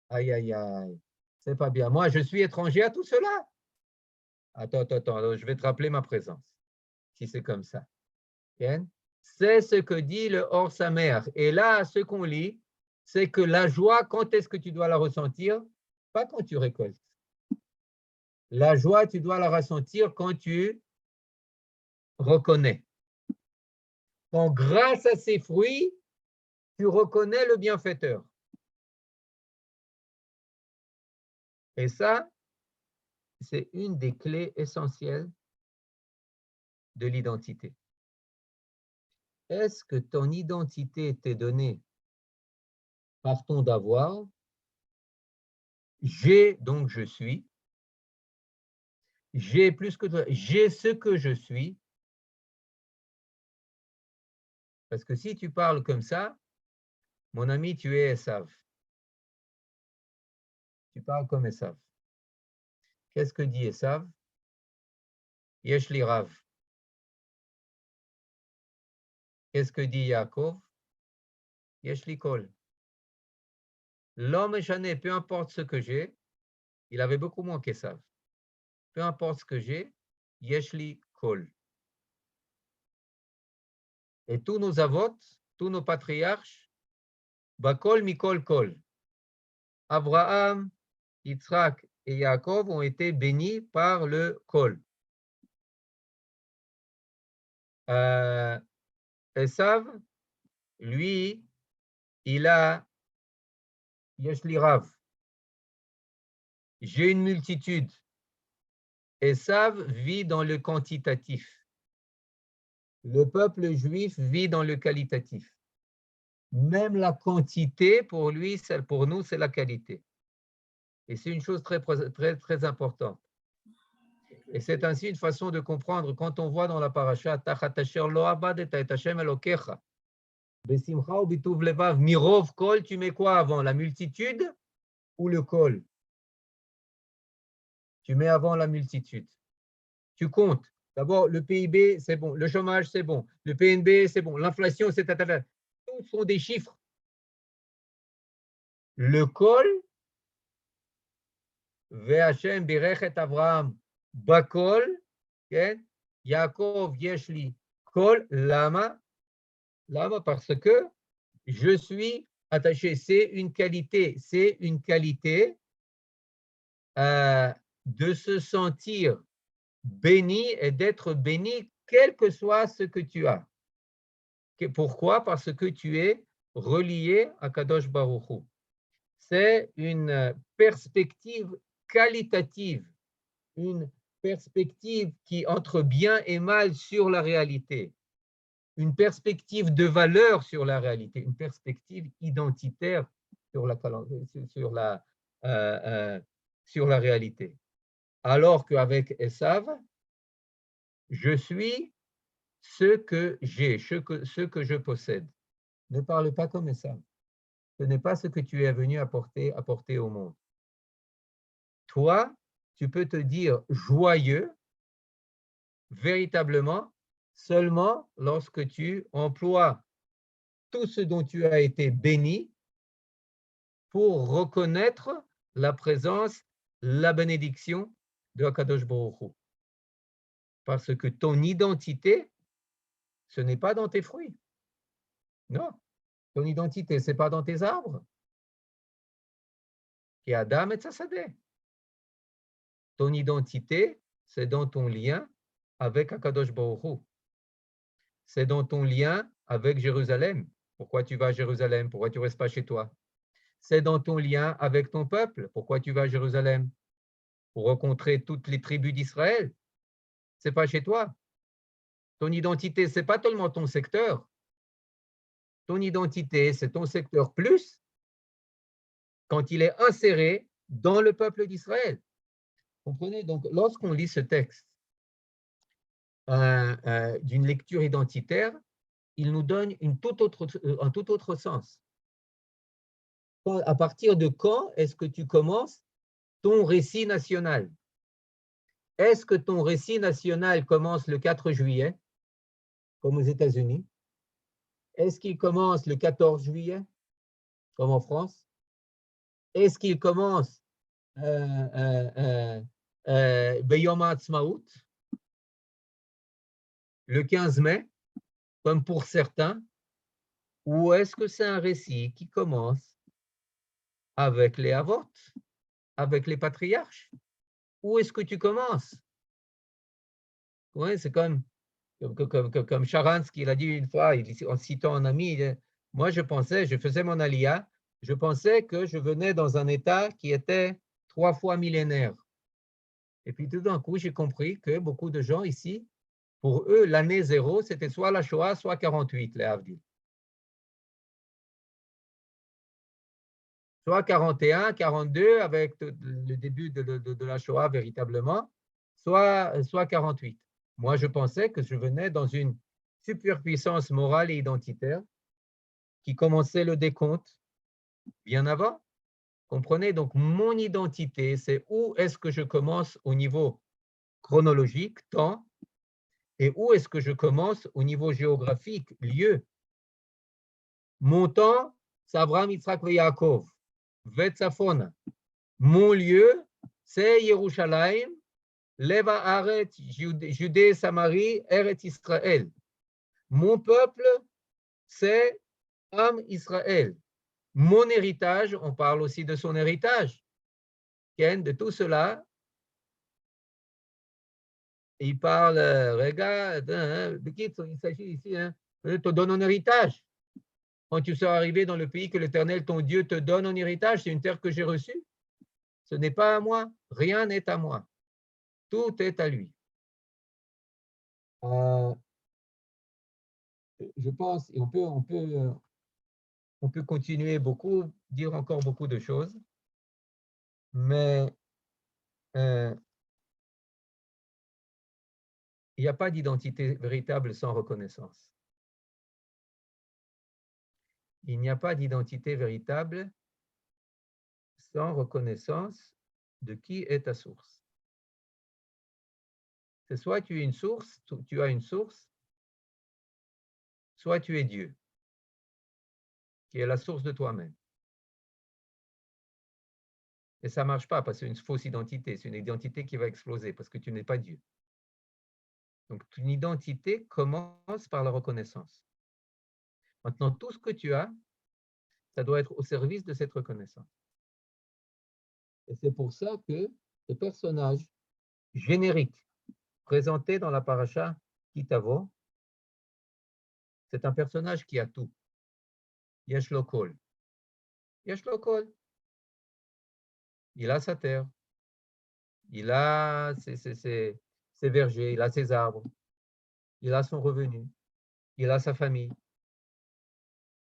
Aïe, aïe, aïe, c'est pas bien. Moi, je suis étranger à tout cela. Attends, je vais te rappeler ma présence, si c'est comme ça. C'est ce que dit le Or Samer. Et là, ce qu'on lit, c'est que la joie, quand est-ce que tu dois la ressentir? Pas quand tu récoltes. La joie, tu dois la ressentir quand tu reconnais. Quand grâce à ces fruits, tu reconnais le bienfaiteur. Et ça, c'est une des clés essentielles de l'identité. Est-ce que ton identité t'est donnée par ton d'avoir? J'ai, donc je suis. J'ai plus que toi. J'ai ce que je suis. Parce que si tu parles comme ça, mon ami, tu es Esav. Tu parles comme Esav. Qu'est-ce que dit Esav? Yesh li Rav. Qu'est-ce que dit Yaakov? Yesh li Kol. L'homme échané, peu importe ce que j'ai, il avait beaucoup moins qu'Esav. Peu importe ce que j'ai, Yesh li Kol. Et tous nos avot, tous nos patriarches, Bakol mikol kol. Abraham, Yitzhak et Yaakov ont été bénis par le Kol. Esav, lui, il a Yesh li Rav. J'ai une multitude. Esav vit dans le quantitatif. Le peuple juif vit dans le qualitatif. Même la quantité, pour lui, pour nous, c'est la qualité. Et c'est une chose très, très, très importante. Et c'est ainsi une façon de comprendre quand on voit dans la paracha Tachat asher lo abadet et Hashem elokecha. Besimcha ubituv levav mirov kol, tu mets quoi avant, la multitude ou le kol? Tu mets avant la multitude. Tu comptes. D'abord, le PIB, c'est bon. Le chômage, c'est bon. Le PNB, c'est bon. L'inflation, c'est tata. Tout sont des chiffres. Le kol, Ve'Hashem birech et Avraham bakol, Yaakov yeshli kol, lama, parce que je suis attaché. C'est une qualité de se sentir béni et d'être béni, quel que soit ce que tu as. Pourquoi? Parce que tu es relié à Kadosh Baruch Hu. C'est une perspective qualitative, une perspective qui entre bien et mal sur la réalité, une perspective de valeur sur la réalité, une perspective identitaire sur la réalité. Alors qu'avec Esav, je suis ce que j'ai, ce que je possède. Ne parle pas comme Esav. Ce n'est pas ce que tu es venu apporter au monde. Toi, tu peux te dire joyeux, véritablement, seulement lorsque tu emploies tout ce dont tu as été béni pour reconnaître la présence, la bénédiction de Akadosh Baruch Hu. Parce que ton identité, ce n'est pas dans tes fruits. Non, ton identité, ce n'est pas dans tes arbres. Qui est Adam et Tzassadeh. Ton identité, c'est dans ton lien avec Akadosh Baruch Hu. C'est dans ton lien avec Jérusalem. Pourquoi tu vas à Jérusalem? Pourquoi tu ne restes pas chez toi? C'est dans ton lien avec ton peuple. Pourquoi tu vas à Jérusalem? Pour rencontrer toutes les tribus d'Israël. Ce n'est pas chez toi. Ton identité, ce n'est pas tellement ton secteur. Ton identité, c'est ton secteur plus quand il est inséré dans le peuple d'Israël. Comprenez? Donc, lorsqu'on lit ce texte d'une lecture identitaire, il nous donne un tout autre sens. À partir de quand est-ce que tu commences ton récit national? Est-ce que ton récit national commence le 4 juillet, comme aux États-Unis? Est-ce qu'il commence le 14 juillet, comme en France? Est-ce qu'il commence Beyom Ha'atzmaut, le 15 mai, comme pour certains? Ou est-ce que c'est un récit qui commence avec les Avot, avec les patriarches? Où est-ce que tu commences? Ouais, c'est comme Sharansky, il a dit une fois, en citant un ami, Moi, je faisais mon alia, je pensais que je venais dans un état qui était 3 fois millénaire. Et puis tout d'un coup, j'ai compris que beaucoup de gens ici, pour eux, l'année 0, c'était soit la Shoah, soit 48, les Havdil. Soit 41, 42, avec le début de la Shoah véritablement, soit 48. Moi, je pensais que je venais dans une superpuissance morale et identitaire qui commençait le décompte bien avant. Comprenez? Donc, mon identité, c'est où est-ce que je commence au niveau chronologique, temps, et où est-ce que je commence au niveau géographique, lieu. Mon temps, c'est Abraham, Yitzhak et Yaakov, Vetzafona. Mon lieu, c'est Yerushalayim, Leva Aret, Judée, Samarie, Eret Israël. Mon peuple, c'est Am Israël. Mon héritage, on parle aussi de son héritage. De tout cela, il parle, regarde, il s'agit ici, te donne un héritage. Quand tu seras arrivé dans le pays que l'Éternel, ton Dieu, te donne en héritage, c'est une terre que j'ai reçue. Ce n'est pas à moi, rien n'est à moi. Tout est à lui. Je pense, et on peut continuer beaucoup, dire encore beaucoup de choses, mais il n'y a pas d'identité véritable sans reconnaissance. Il n'y a pas d'identité véritable sans reconnaissance de qui est ta source. C'est soit tu es une source, tu as une source, soit tu es Dieu, qui est la source de toi-même. Et ça ne marche pas parce que c'est une fausse identité, c'est une identité qui va exploser parce que tu n'es pas Dieu. Donc, une identité commence par la reconnaissance. Maintenant, tout ce que tu as, ça doit être au service de cette reconnaissance. Et c'est pour ça que ce personnage générique présenté dans la paracha Kitavo, c'est un personnage qui a tout. Yesh lo kol. Yesh lo kol. Il a sa terre, il a ses vergers, il a ses arbres, il a son revenu, il a sa famille,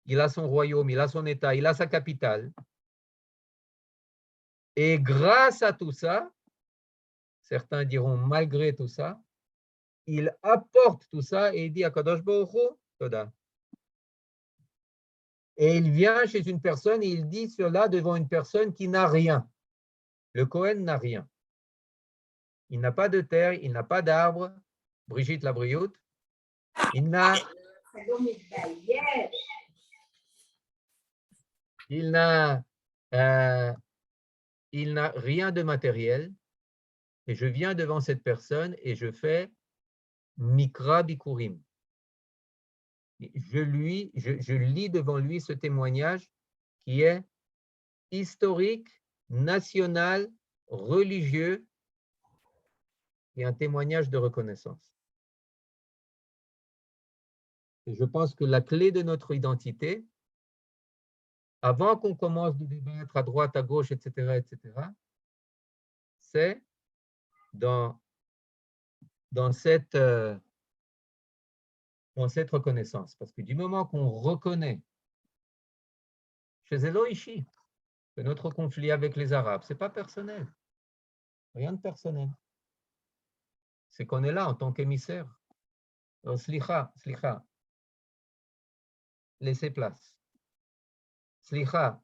il a son royaume, il a son État, il a sa capitale. Et grâce à tout ça, certains diront malgré tout ça, il apporte tout ça et il dit à Kadosh Baruch Hu, Toda. Et il vient chez une personne et il dit cela devant une personne qui n'a rien. Le Kohen n'a rien. Il n'a pas de terre, il n'a pas d'arbre. Brigitte Labrioute, il n'a rien de matériel. Et je viens devant cette personne et je fais Mikra Bikurim. Je lis devant lui ce témoignage qui est historique, national, religieux et un témoignage de reconnaissance. Et je pense que la clé de notre identité, avant qu'on commence de débattre à droite, à gauche, etc., c'est dans cette reconnaissance. Parce que du moment qu'on reconnaît chez Eloïchi que notre conflit avec les Arabes, ce n'est pas personnel. Rien de personnel. C'est qu'on est là en tant qu'émissaire. Slicha, laissez place. Slicha,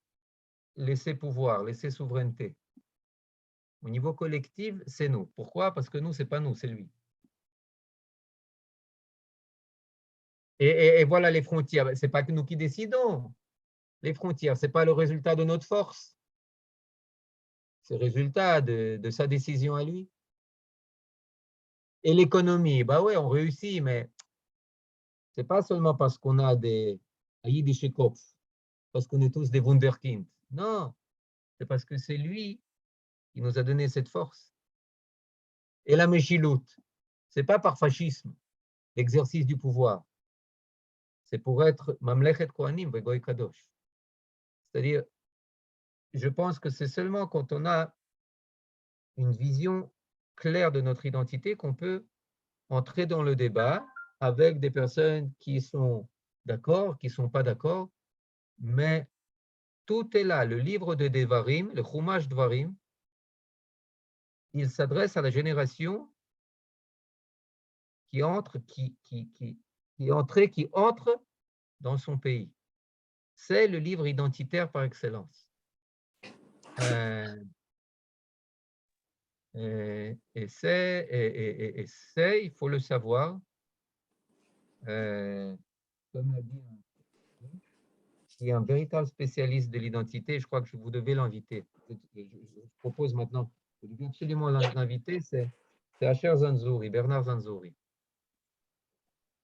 laissez pouvoir, laissez souveraineté. Au niveau collectif, c'est nous. Pourquoi? Parce que nous, ce n'est pas nous, c'est lui. Et voilà les frontières. Ce n'est pas que nous qui décidons. Les frontières, ce n'est pas le résultat de notre force. C'est le résultat de sa décision à lui. Et l'économie, bah ouais, on réussit, mais ce n'est pas seulement parce qu'on a des Yiddish-Kopf, parce qu'on est tous des Wunderkind. Non, c'est parce que c'est lui qui nous a donné cette force. Et la Meshilut, ce n'est pas par fascisme, l'exercice du pouvoir. c'est pour être Mamlechet Kohanim Vegoy Kadosh. C'est-à-dire, je pense que c'est seulement quand on a une vision claire de notre identité qu'on peut entrer dans le débat avec des personnes qui sont d'accord, qui ne sont pas d'accord, mais tout est là. Le livre de Devarim, le Chumash Dvarim, il s'adresse à la génération qui entre dans son pays. C'est le livre identitaire par excellence. Et c'est, il faut le savoir, comme l'a dit qui est un véritable spécialiste de l'identité, je crois que vous devez l'inviter. Je propose maintenant, je devez absolument l'inviter, c'est Asher Zanzouri, Bernard Zanzouri.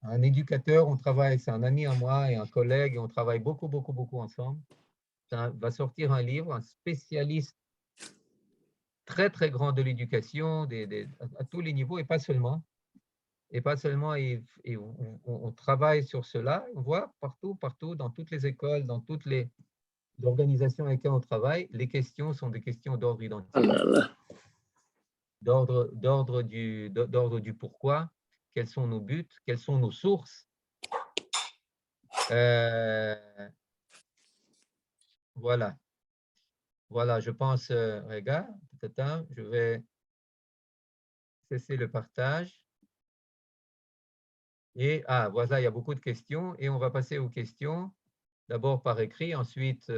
Un éducateur, on travaille, c'est un ami à moi et un collègue, et on travaille beaucoup, beaucoup, beaucoup ensemble. Ça va sortir un livre, un spécialiste très, très grand de l'éducation, à tous les niveaux, et pas seulement. Et pas seulement, on travaille sur cela, on voit partout, dans toutes les écoles, dans toutes les organisations avec lesquelles on travaille, les questions sont des questions d'ordre identitaire, d'ordre du pourquoi, quels sont nos buts, quelles sont nos sources. Voilà, je pense, regarde, je vais cesser le partage. Et voilà, il y a beaucoup de questions et on va passer aux questions, d'abord par écrit, ensuite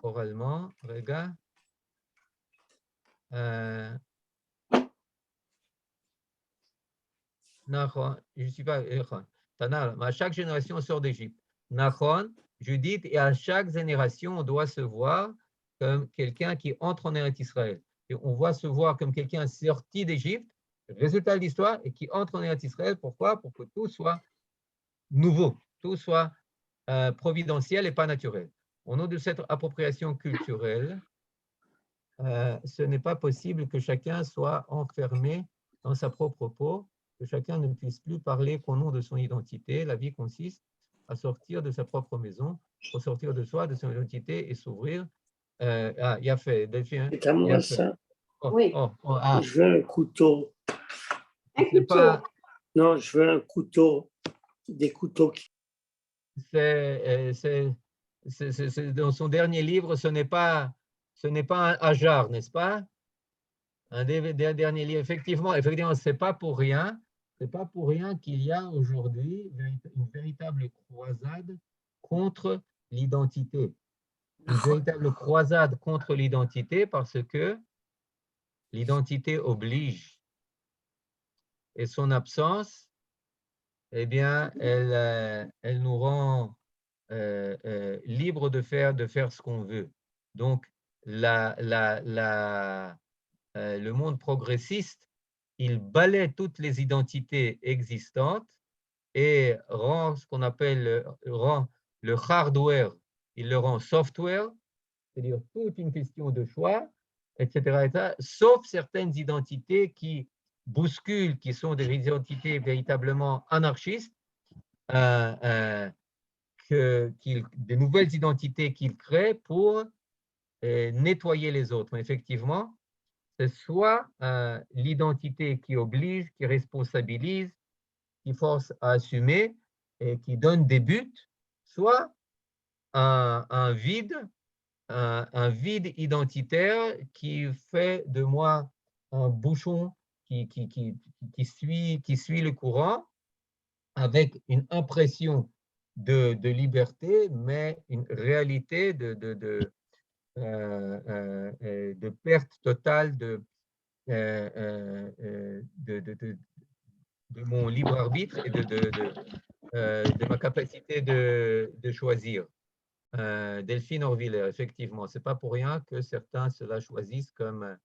oralement. Regarde. Je ne suis pas. À chaque génération, on sort d'Égypte. Nachon, Judith, et à chaque génération, on doit se voir comme quelqu'un qui entre en Eretz Israël. Et on doit se voir comme quelqu'un sorti d'Égypte, résultat de l'histoire, et qui entre en Eretz Israël. Pourquoi? Pour que tout soit nouveau, tout soit providentiel et pas naturel. Au nom de cette appropriation culturelle, ce n'est pas possible que chacun soit enfermé dans sa propre peau, que chacun ne puisse plus parler qu'au nom de son identité. La vie consiste à sortir de sa propre maison, pour sortir de soi, de son identité et s'ouvrir. Il y a fait, Delphine. C'est à moi ça. Oui. Je veux un couteau. Un couteau. Non, je veux un couteau. Des couteaux qui. Dans son dernier livre, ce n'est pas un Hajar, n'est-ce pas? Un des derniers livres. Effectivement, ce n'est pas pour rien. C'est pas pour rien qu'il y a aujourd'hui une véritable croisade contre l'identité. Une véritable croisade contre l'identité parce que l'identité oblige. Et son absence, eh bien, elle nous rend libre de faire ce qu'on veut. Donc, le monde progressiste, il balaie toutes les identités existantes et rend ce qu'on appelle le hardware, il le rend software, c'est-à-dire toute une question de choix, etc., sauf certaines identités qui bousculent, qui sont des identités véritablement anarchistes, des nouvelles identités qu'il crée pour nettoyer les autres. Mais effectivement, c'est soit l'identité qui oblige, qui responsabilise, qui force à assumer et qui donne des buts, soit un vide identitaire qui fait de moi un bouchon qui suit le courant avec une impression de liberté, mais une réalité de perte totale de mon libre arbitre et de ma capacité de choisir. Delphine Orviller, effectivement, ce n'est pas pour rien que certains cela choisissent comme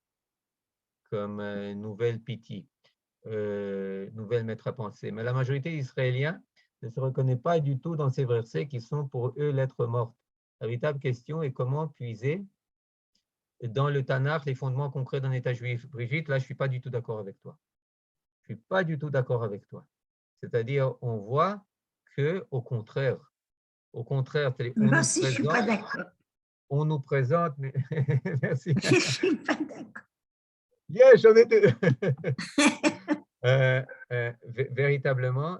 nouvelle pitié, nouvelle maître à penser. Mais la majorité d'Israéliens ne se reconnaît pas du tout dans ces versets qui sont pour eux lettres mortes. La véritable question est comment puiser dans le Tanakh les fondements concrets d'un État juif. Brigitte, là, je ne suis pas du tout d'accord avec toi. Je ne suis pas du tout d'accord avec toi. C'est-à-dire, on voit que, au contraire, c'est-à-dire, Moi aussi, je ne suis pas d'accord. on nous présente, mais merci. Je ne suis pas d'accord. Yeah, j'en ai deux. Véritablement,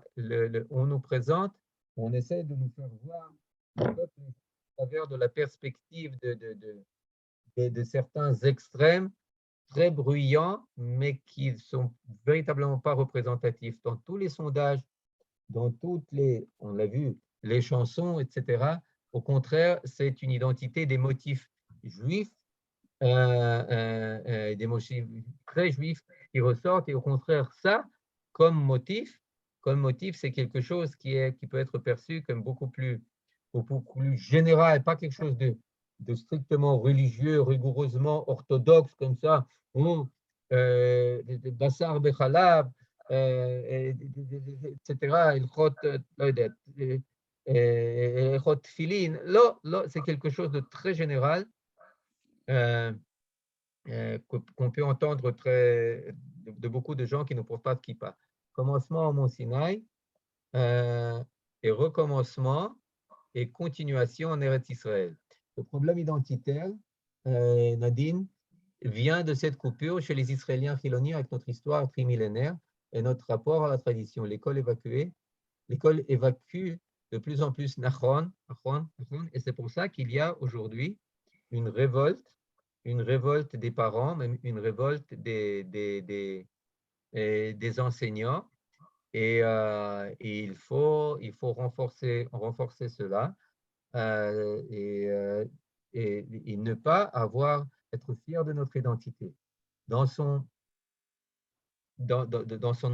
on nous présente, on essaie de nous faire voir le peuple à travers de la perspective de certains extrêmes très bruyants, mais qui ne sont véritablement pas représentatifs. Dans tous les sondages, dans toutes les, on l'a vu, les chansons, etc., au contraire, c'est une identité des motifs juifs, des motifs très juifs qui ressortent, et au contraire, ça, comme motif, c'est quelque chose qui peut être perçu comme beaucoup plus général, pas quelque chose de strictement religieux, rigoureusement orthodoxe, comme ça, ou Bassar Bechalab, etc., Ilchot Tfilin. Là, c'est quelque chose de très général qu'on peut entendre de beaucoup de gens qui ne portent pas de kippa. Commencement au Mont Sinaï et recommencement et continuation en Eretz Israël. Le problème identitaire, Nadine, vient de cette coupure chez les Israéliens chiloniens avec notre histoire trimillénaire et notre rapport à la tradition. L'école évacue de plus en plus Nachon, et c'est pour ça qu'il y a aujourd'hui une révolte des parents, même une révolte des enseignants, et il faut renforcer cela et ne pas être fier de notre identité dans son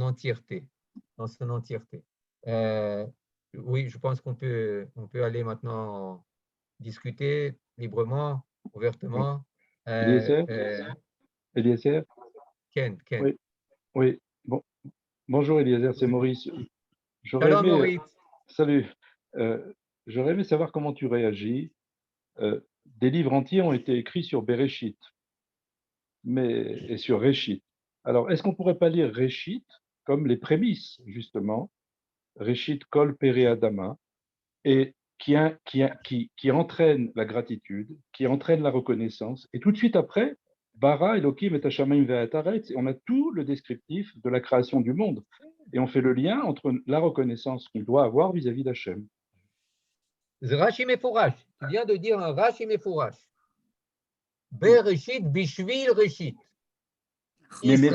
entièreté. Oui, je pense qu'on peut aller maintenant discuter librement, ouvertement. Eliezer? Ken. Oui. Bon. Bonjour Eliezer, c'est Maurice. Salut Maurice. Salut. J'aurais aimé savoir comment tu réagis. Des livres entiers ont été écrits sur Bereshit et sur Réchit. Alors, est-ce qu'on ne pourrait pas lire Réchit comme les prémices, justement, Réchit Kol Pere Adama, et qui entraîne la gratitude, qui entraîne la reconnaissance, et tout de suite après, Bara Elohim et Hashamayim ve'ataretz, et on a tout le descriptif de la création du monde, et on fait le lien entre la reconnaissance qu'on doit avoir vis-à-vis d'Hachem. Rashi Mefourash, tu viens de dire un Rashi Mefourash. Bereshit bishvil Réchit. Mais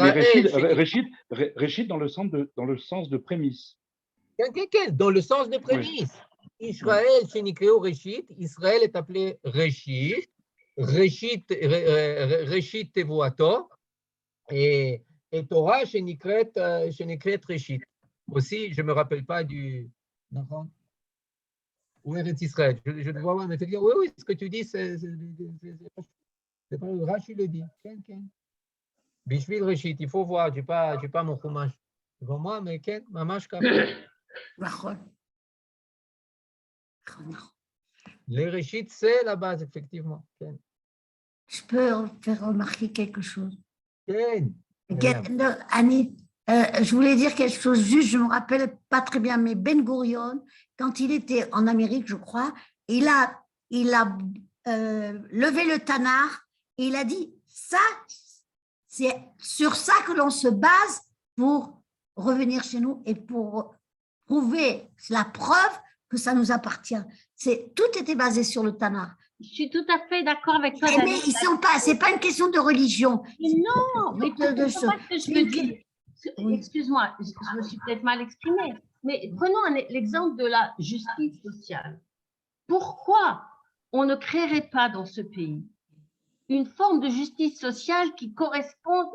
Réchit dans le sens de prémisse. Dans le sens de prémisse. Oui. Israël, chez Nikéo Réchit, Israël est appelé Réchit, Réchit Tevuato, et Torah chez Nikret Réchit. Aussi, je ne me rappelle pas du. Où est Israël? Je dois voir, mais oui, ce que tu dis, c'est pas le Rashi le dit. Bishvil Réchit, il faut voir, je n'ai pas mon chumash devant moi, mais Ken, mamash comme. Les Réchit, c'est la base, effectivement. Ken. Je peux faire remarquer quelque chose. Ken. Annie, je voulais dire quelque chose juste, je ne me rappelle pas très bien, mais Ben Gurion, quand il était en Amérique, je crois, il a levé le Tanar et il a dit, ça, c'est sur ça que l'on se base pour revenir chez nous et pour prouver la preuve que ça nous appartient. Tout était basé sur le Tanar. Je suis tout à fait d'accord avec toi. Mais ils sont pas, c'est pas une question de religion. Mais non, mais excuse-moi, je me suis peut-être mal exprimée, mais prenons l'exemple de la justice sociale. Pourquoi on ne créerait pas dans ce pays une forme de justice sociale qui corresponde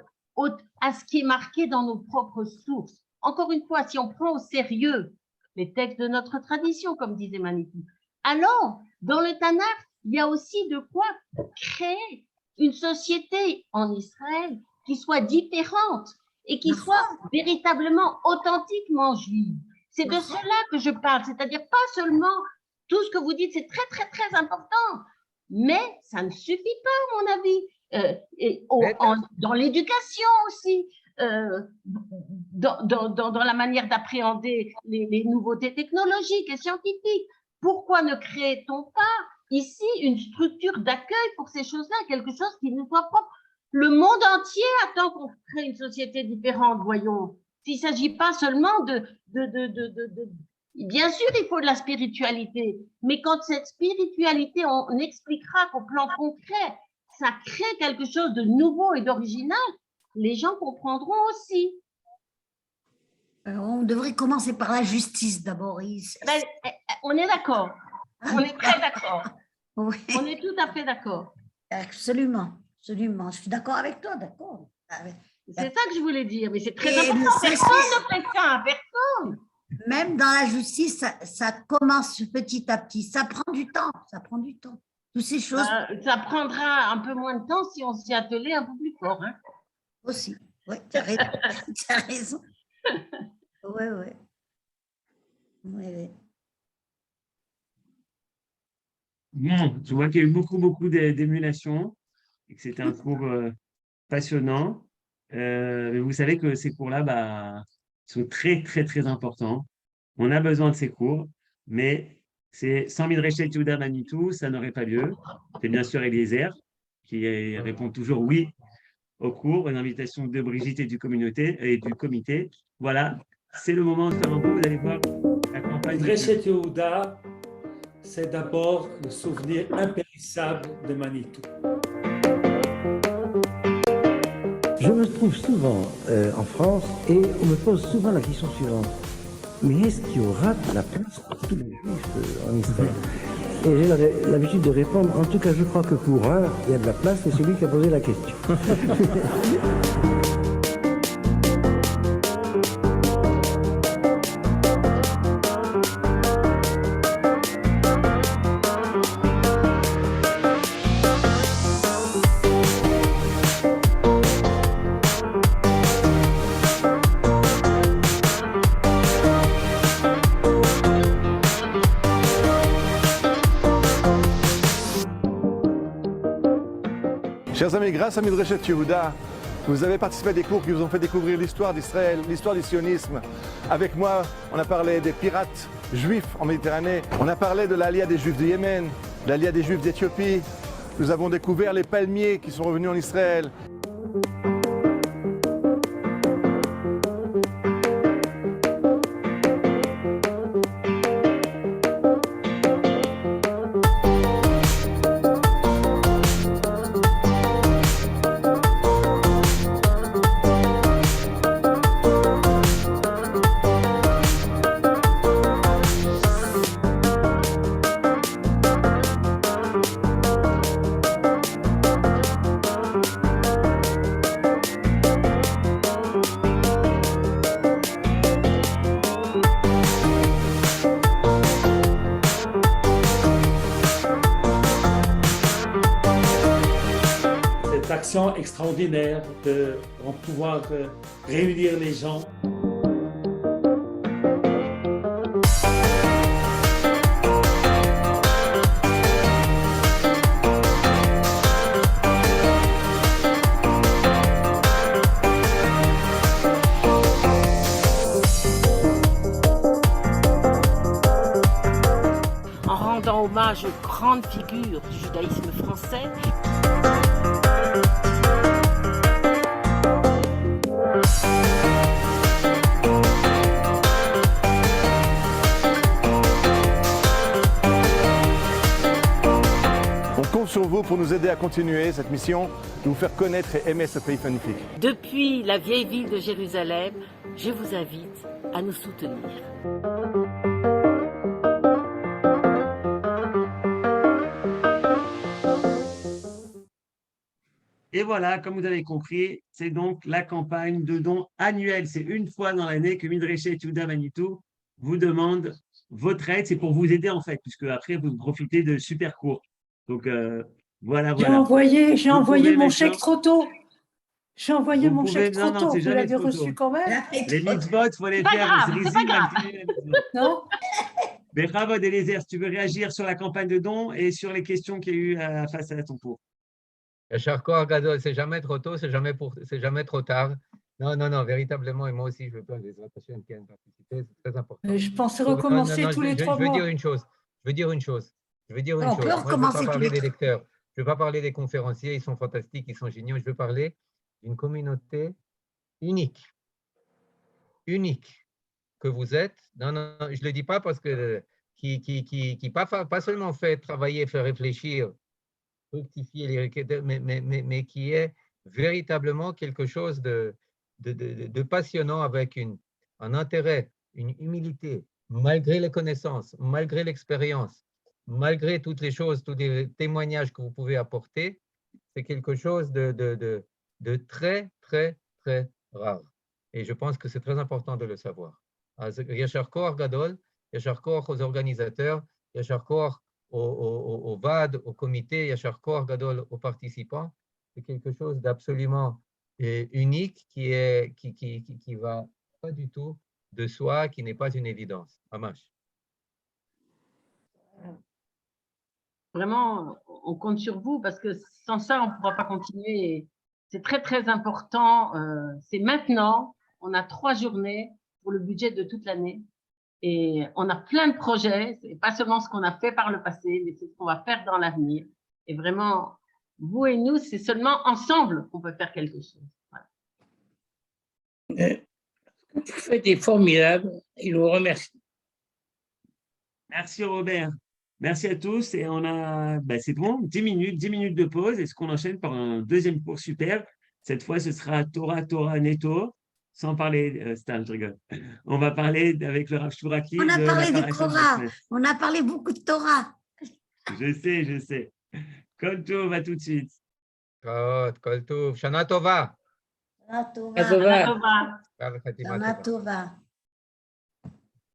à ce qui est marqué dans nos propres sources? Encore une fois, si on prend au sérieux les textes de notre tradition, comme disait Manitou, alors, dans le Tanakh, il y a aussi de quoi créer une société en Israël qui soit différente et qui soit véritablement authentiquement juive. C'est de cela que je parle, c'est-à-dire pas seulement tout ce que vous dites, c'est très, très, très important, mais ça ne suffit pas, à mon avis. Dans l'éducation aussi, dans la manière d'appréhender les nouveautés technologiques et scientifiques. Pourquoi ne crée-t-on pas ici une structure d'accueil pour ces choses-là, quelque chose qui nous soit propre? Le monde entier attend qu'on crée une société différente, voyons. Il ne s'agit pas seulement Bien sûr, il faut de la spiritualité, mais quand cette spiritualité, on expliquera qu'au plan concret, ça crée quelque chose de nouveau et d'original, les gens comprendront aussi. On devrait commencer par la justice d'abord. Ben, on est d'accord. On est très d'accord. Oui, On est tout à fait d'accord. absolument, absolument. Je suis d'accord avec toi, d'accord. C'est ça que je voulais dire, mais c'est très Et important. le Personne ne fait ça à personne. Même dans la justice, ça commence petit à petit. Ça prend du temps, ça prend du temps. Toutes ces choses Ça prendra un peu moins de temps si on s'y attelait un peu plus fort. Hein. aussi. Oui, tu as raison. Tu as raison. Oui, oui. Oui, oui. Bon, je vois qu'il y a eu beaucoup d'émulation et que c'était un cours passionnant. Mais vous savez que ces cours-là sont très importants. On a besoin de ces cours, mais sans Midrashet Yehuda Manitou, ça n'aurait pas lieu. C'est bien sûr Eliezer qui répond toujours oui au cours, une invitation de Brigitte et du comité. Voilà, c'est le moment de faire un coup. Vous allez voir la campagne. Midrashet Yehuda, c'est d'abord le souvenir impérissable de Manitou. Je me trouve souvent en France et on me pose souvent la question suivante. Mais est-ce qu'il y aura de la place pour tous les juifs en Israël? Et j'ai l'habitude de répondre, en tout cas je crois que pour un, il y a de la place, c'est celui qui a posé la question. Chers amis, grâce à Midrashet Yehuda, vous avez participé à des cours qui vous ont fait découvrir l'histoire d'Israël, l'histoire du sionisme. Avec moi, on a parlé des pirates juifs en Méditerranée, on a parlé de l'aliyah des juifs du Yémen, de l'aliyah des juifs d'Éthiopie. Nous avons découvert les palmiers qui sont revenus en Israël. Cette action extraordinaire de pouvoir réunir les gens. En rendant hommage aux grandes figures du judaïsme français. On compte sur vous pour nous aider à continuer cette mission, de vous faire connaître et aimer ce pays magnifique. Depuis la vieille ville de Jérusalem, je vous invite à nous soutenir. Et voilà, comme vous avez compris, c'est donc la campagne de dons annuelle. C'est une fois dans l'année que Midrashet Yehuda Manitou vous demande votre aide. C'est pour vous aider en fait, puisque après vous profitez de super cours. Donc voilà. J'ai envoyé mon maintenant- chèque trop tôt. J'ai envoyé Vous mon pouvez- chèque trop non, tôt. c'est Vous jamais l'avez trop reçu tôt. quand même? Les mitzvot, il faut les pas faire. grave, aux c'est pas Zrizim, grave. à la maison. Non? Mais bravo, Eliezer, si tu veux réagir sur la campagne de dons et sur les questions qu'il y a eu face à ton cours. Cher Gadol, c'est jamais trop tôt, c'est jamais trop tard. Non, véritablement, et moi aussi, je veux pas les attachés qui viennent participer, c'est très important. Je pensais recommencer tous les 3 Je veux mois. dire une chose. On peut Moi, je ne veux recommencer pas tous parler les des lecteurs. Je ne veux pas parler des conférenciers, ils sont fantastiques, ils sont géniaux. Je veux parler d'une communauté unique que vous êtes. Non, je ne le dis pas parce que qui pas seulement fait travailler, fait réfléchir, fructifier, mais qui est véritablement quelque chose de passionnant avec un intérêt, une humilité, malgré les connaissances, malgré l'expérience, malgré toutes les choses, tous les témoignages que vous pouvez apporter, c'est quelque chose de très, très, très rare. Et je pense que c'est très important de le savoir. Yashar Koach Gadol, Yashar Koach aux organisateurs, Yashar Koach au VAD, au comité, Yashar Koach Gadol aux participants. C'est quelque chose d'absolument unique qui va pas du tout de soi, qui n'est pas une évidence. Amash. Vraiment, on compte sur vous parce que sans ça, on ne pourra pas continuer. C'est très, très important. C'est maintenant. On a 3 journées pour le budget de toute l'année. Et on a plein de projets. Ce n'est pas seulement ce qu'on a fait par le passé, mais c'est ce qu'on va faire dans l'avenir. Et vraiment, vous et nous, c'est seulement ensemble qu'on peut faire quelque chose. Voilà. Vous faites des formidables. Et je vous remercie. Merci Robert. Merci à tous. Et on a, c'est bon, 10 minutes de pause. Est-ce qu'on enchaîne par un deuxième cours super? Cette fois, ce sera Torah Netto, sans parler, Stan, je rigole. On va parler avec le Rav Shuraki. On a parlé de paracha Torah, de la semaine. on a parlé beaucoup de Torah. Je sais. Kol Tov, à tout de suite. Kol Tov, Shana Tova. Shana Tova. Shana Tova. Shana Tova.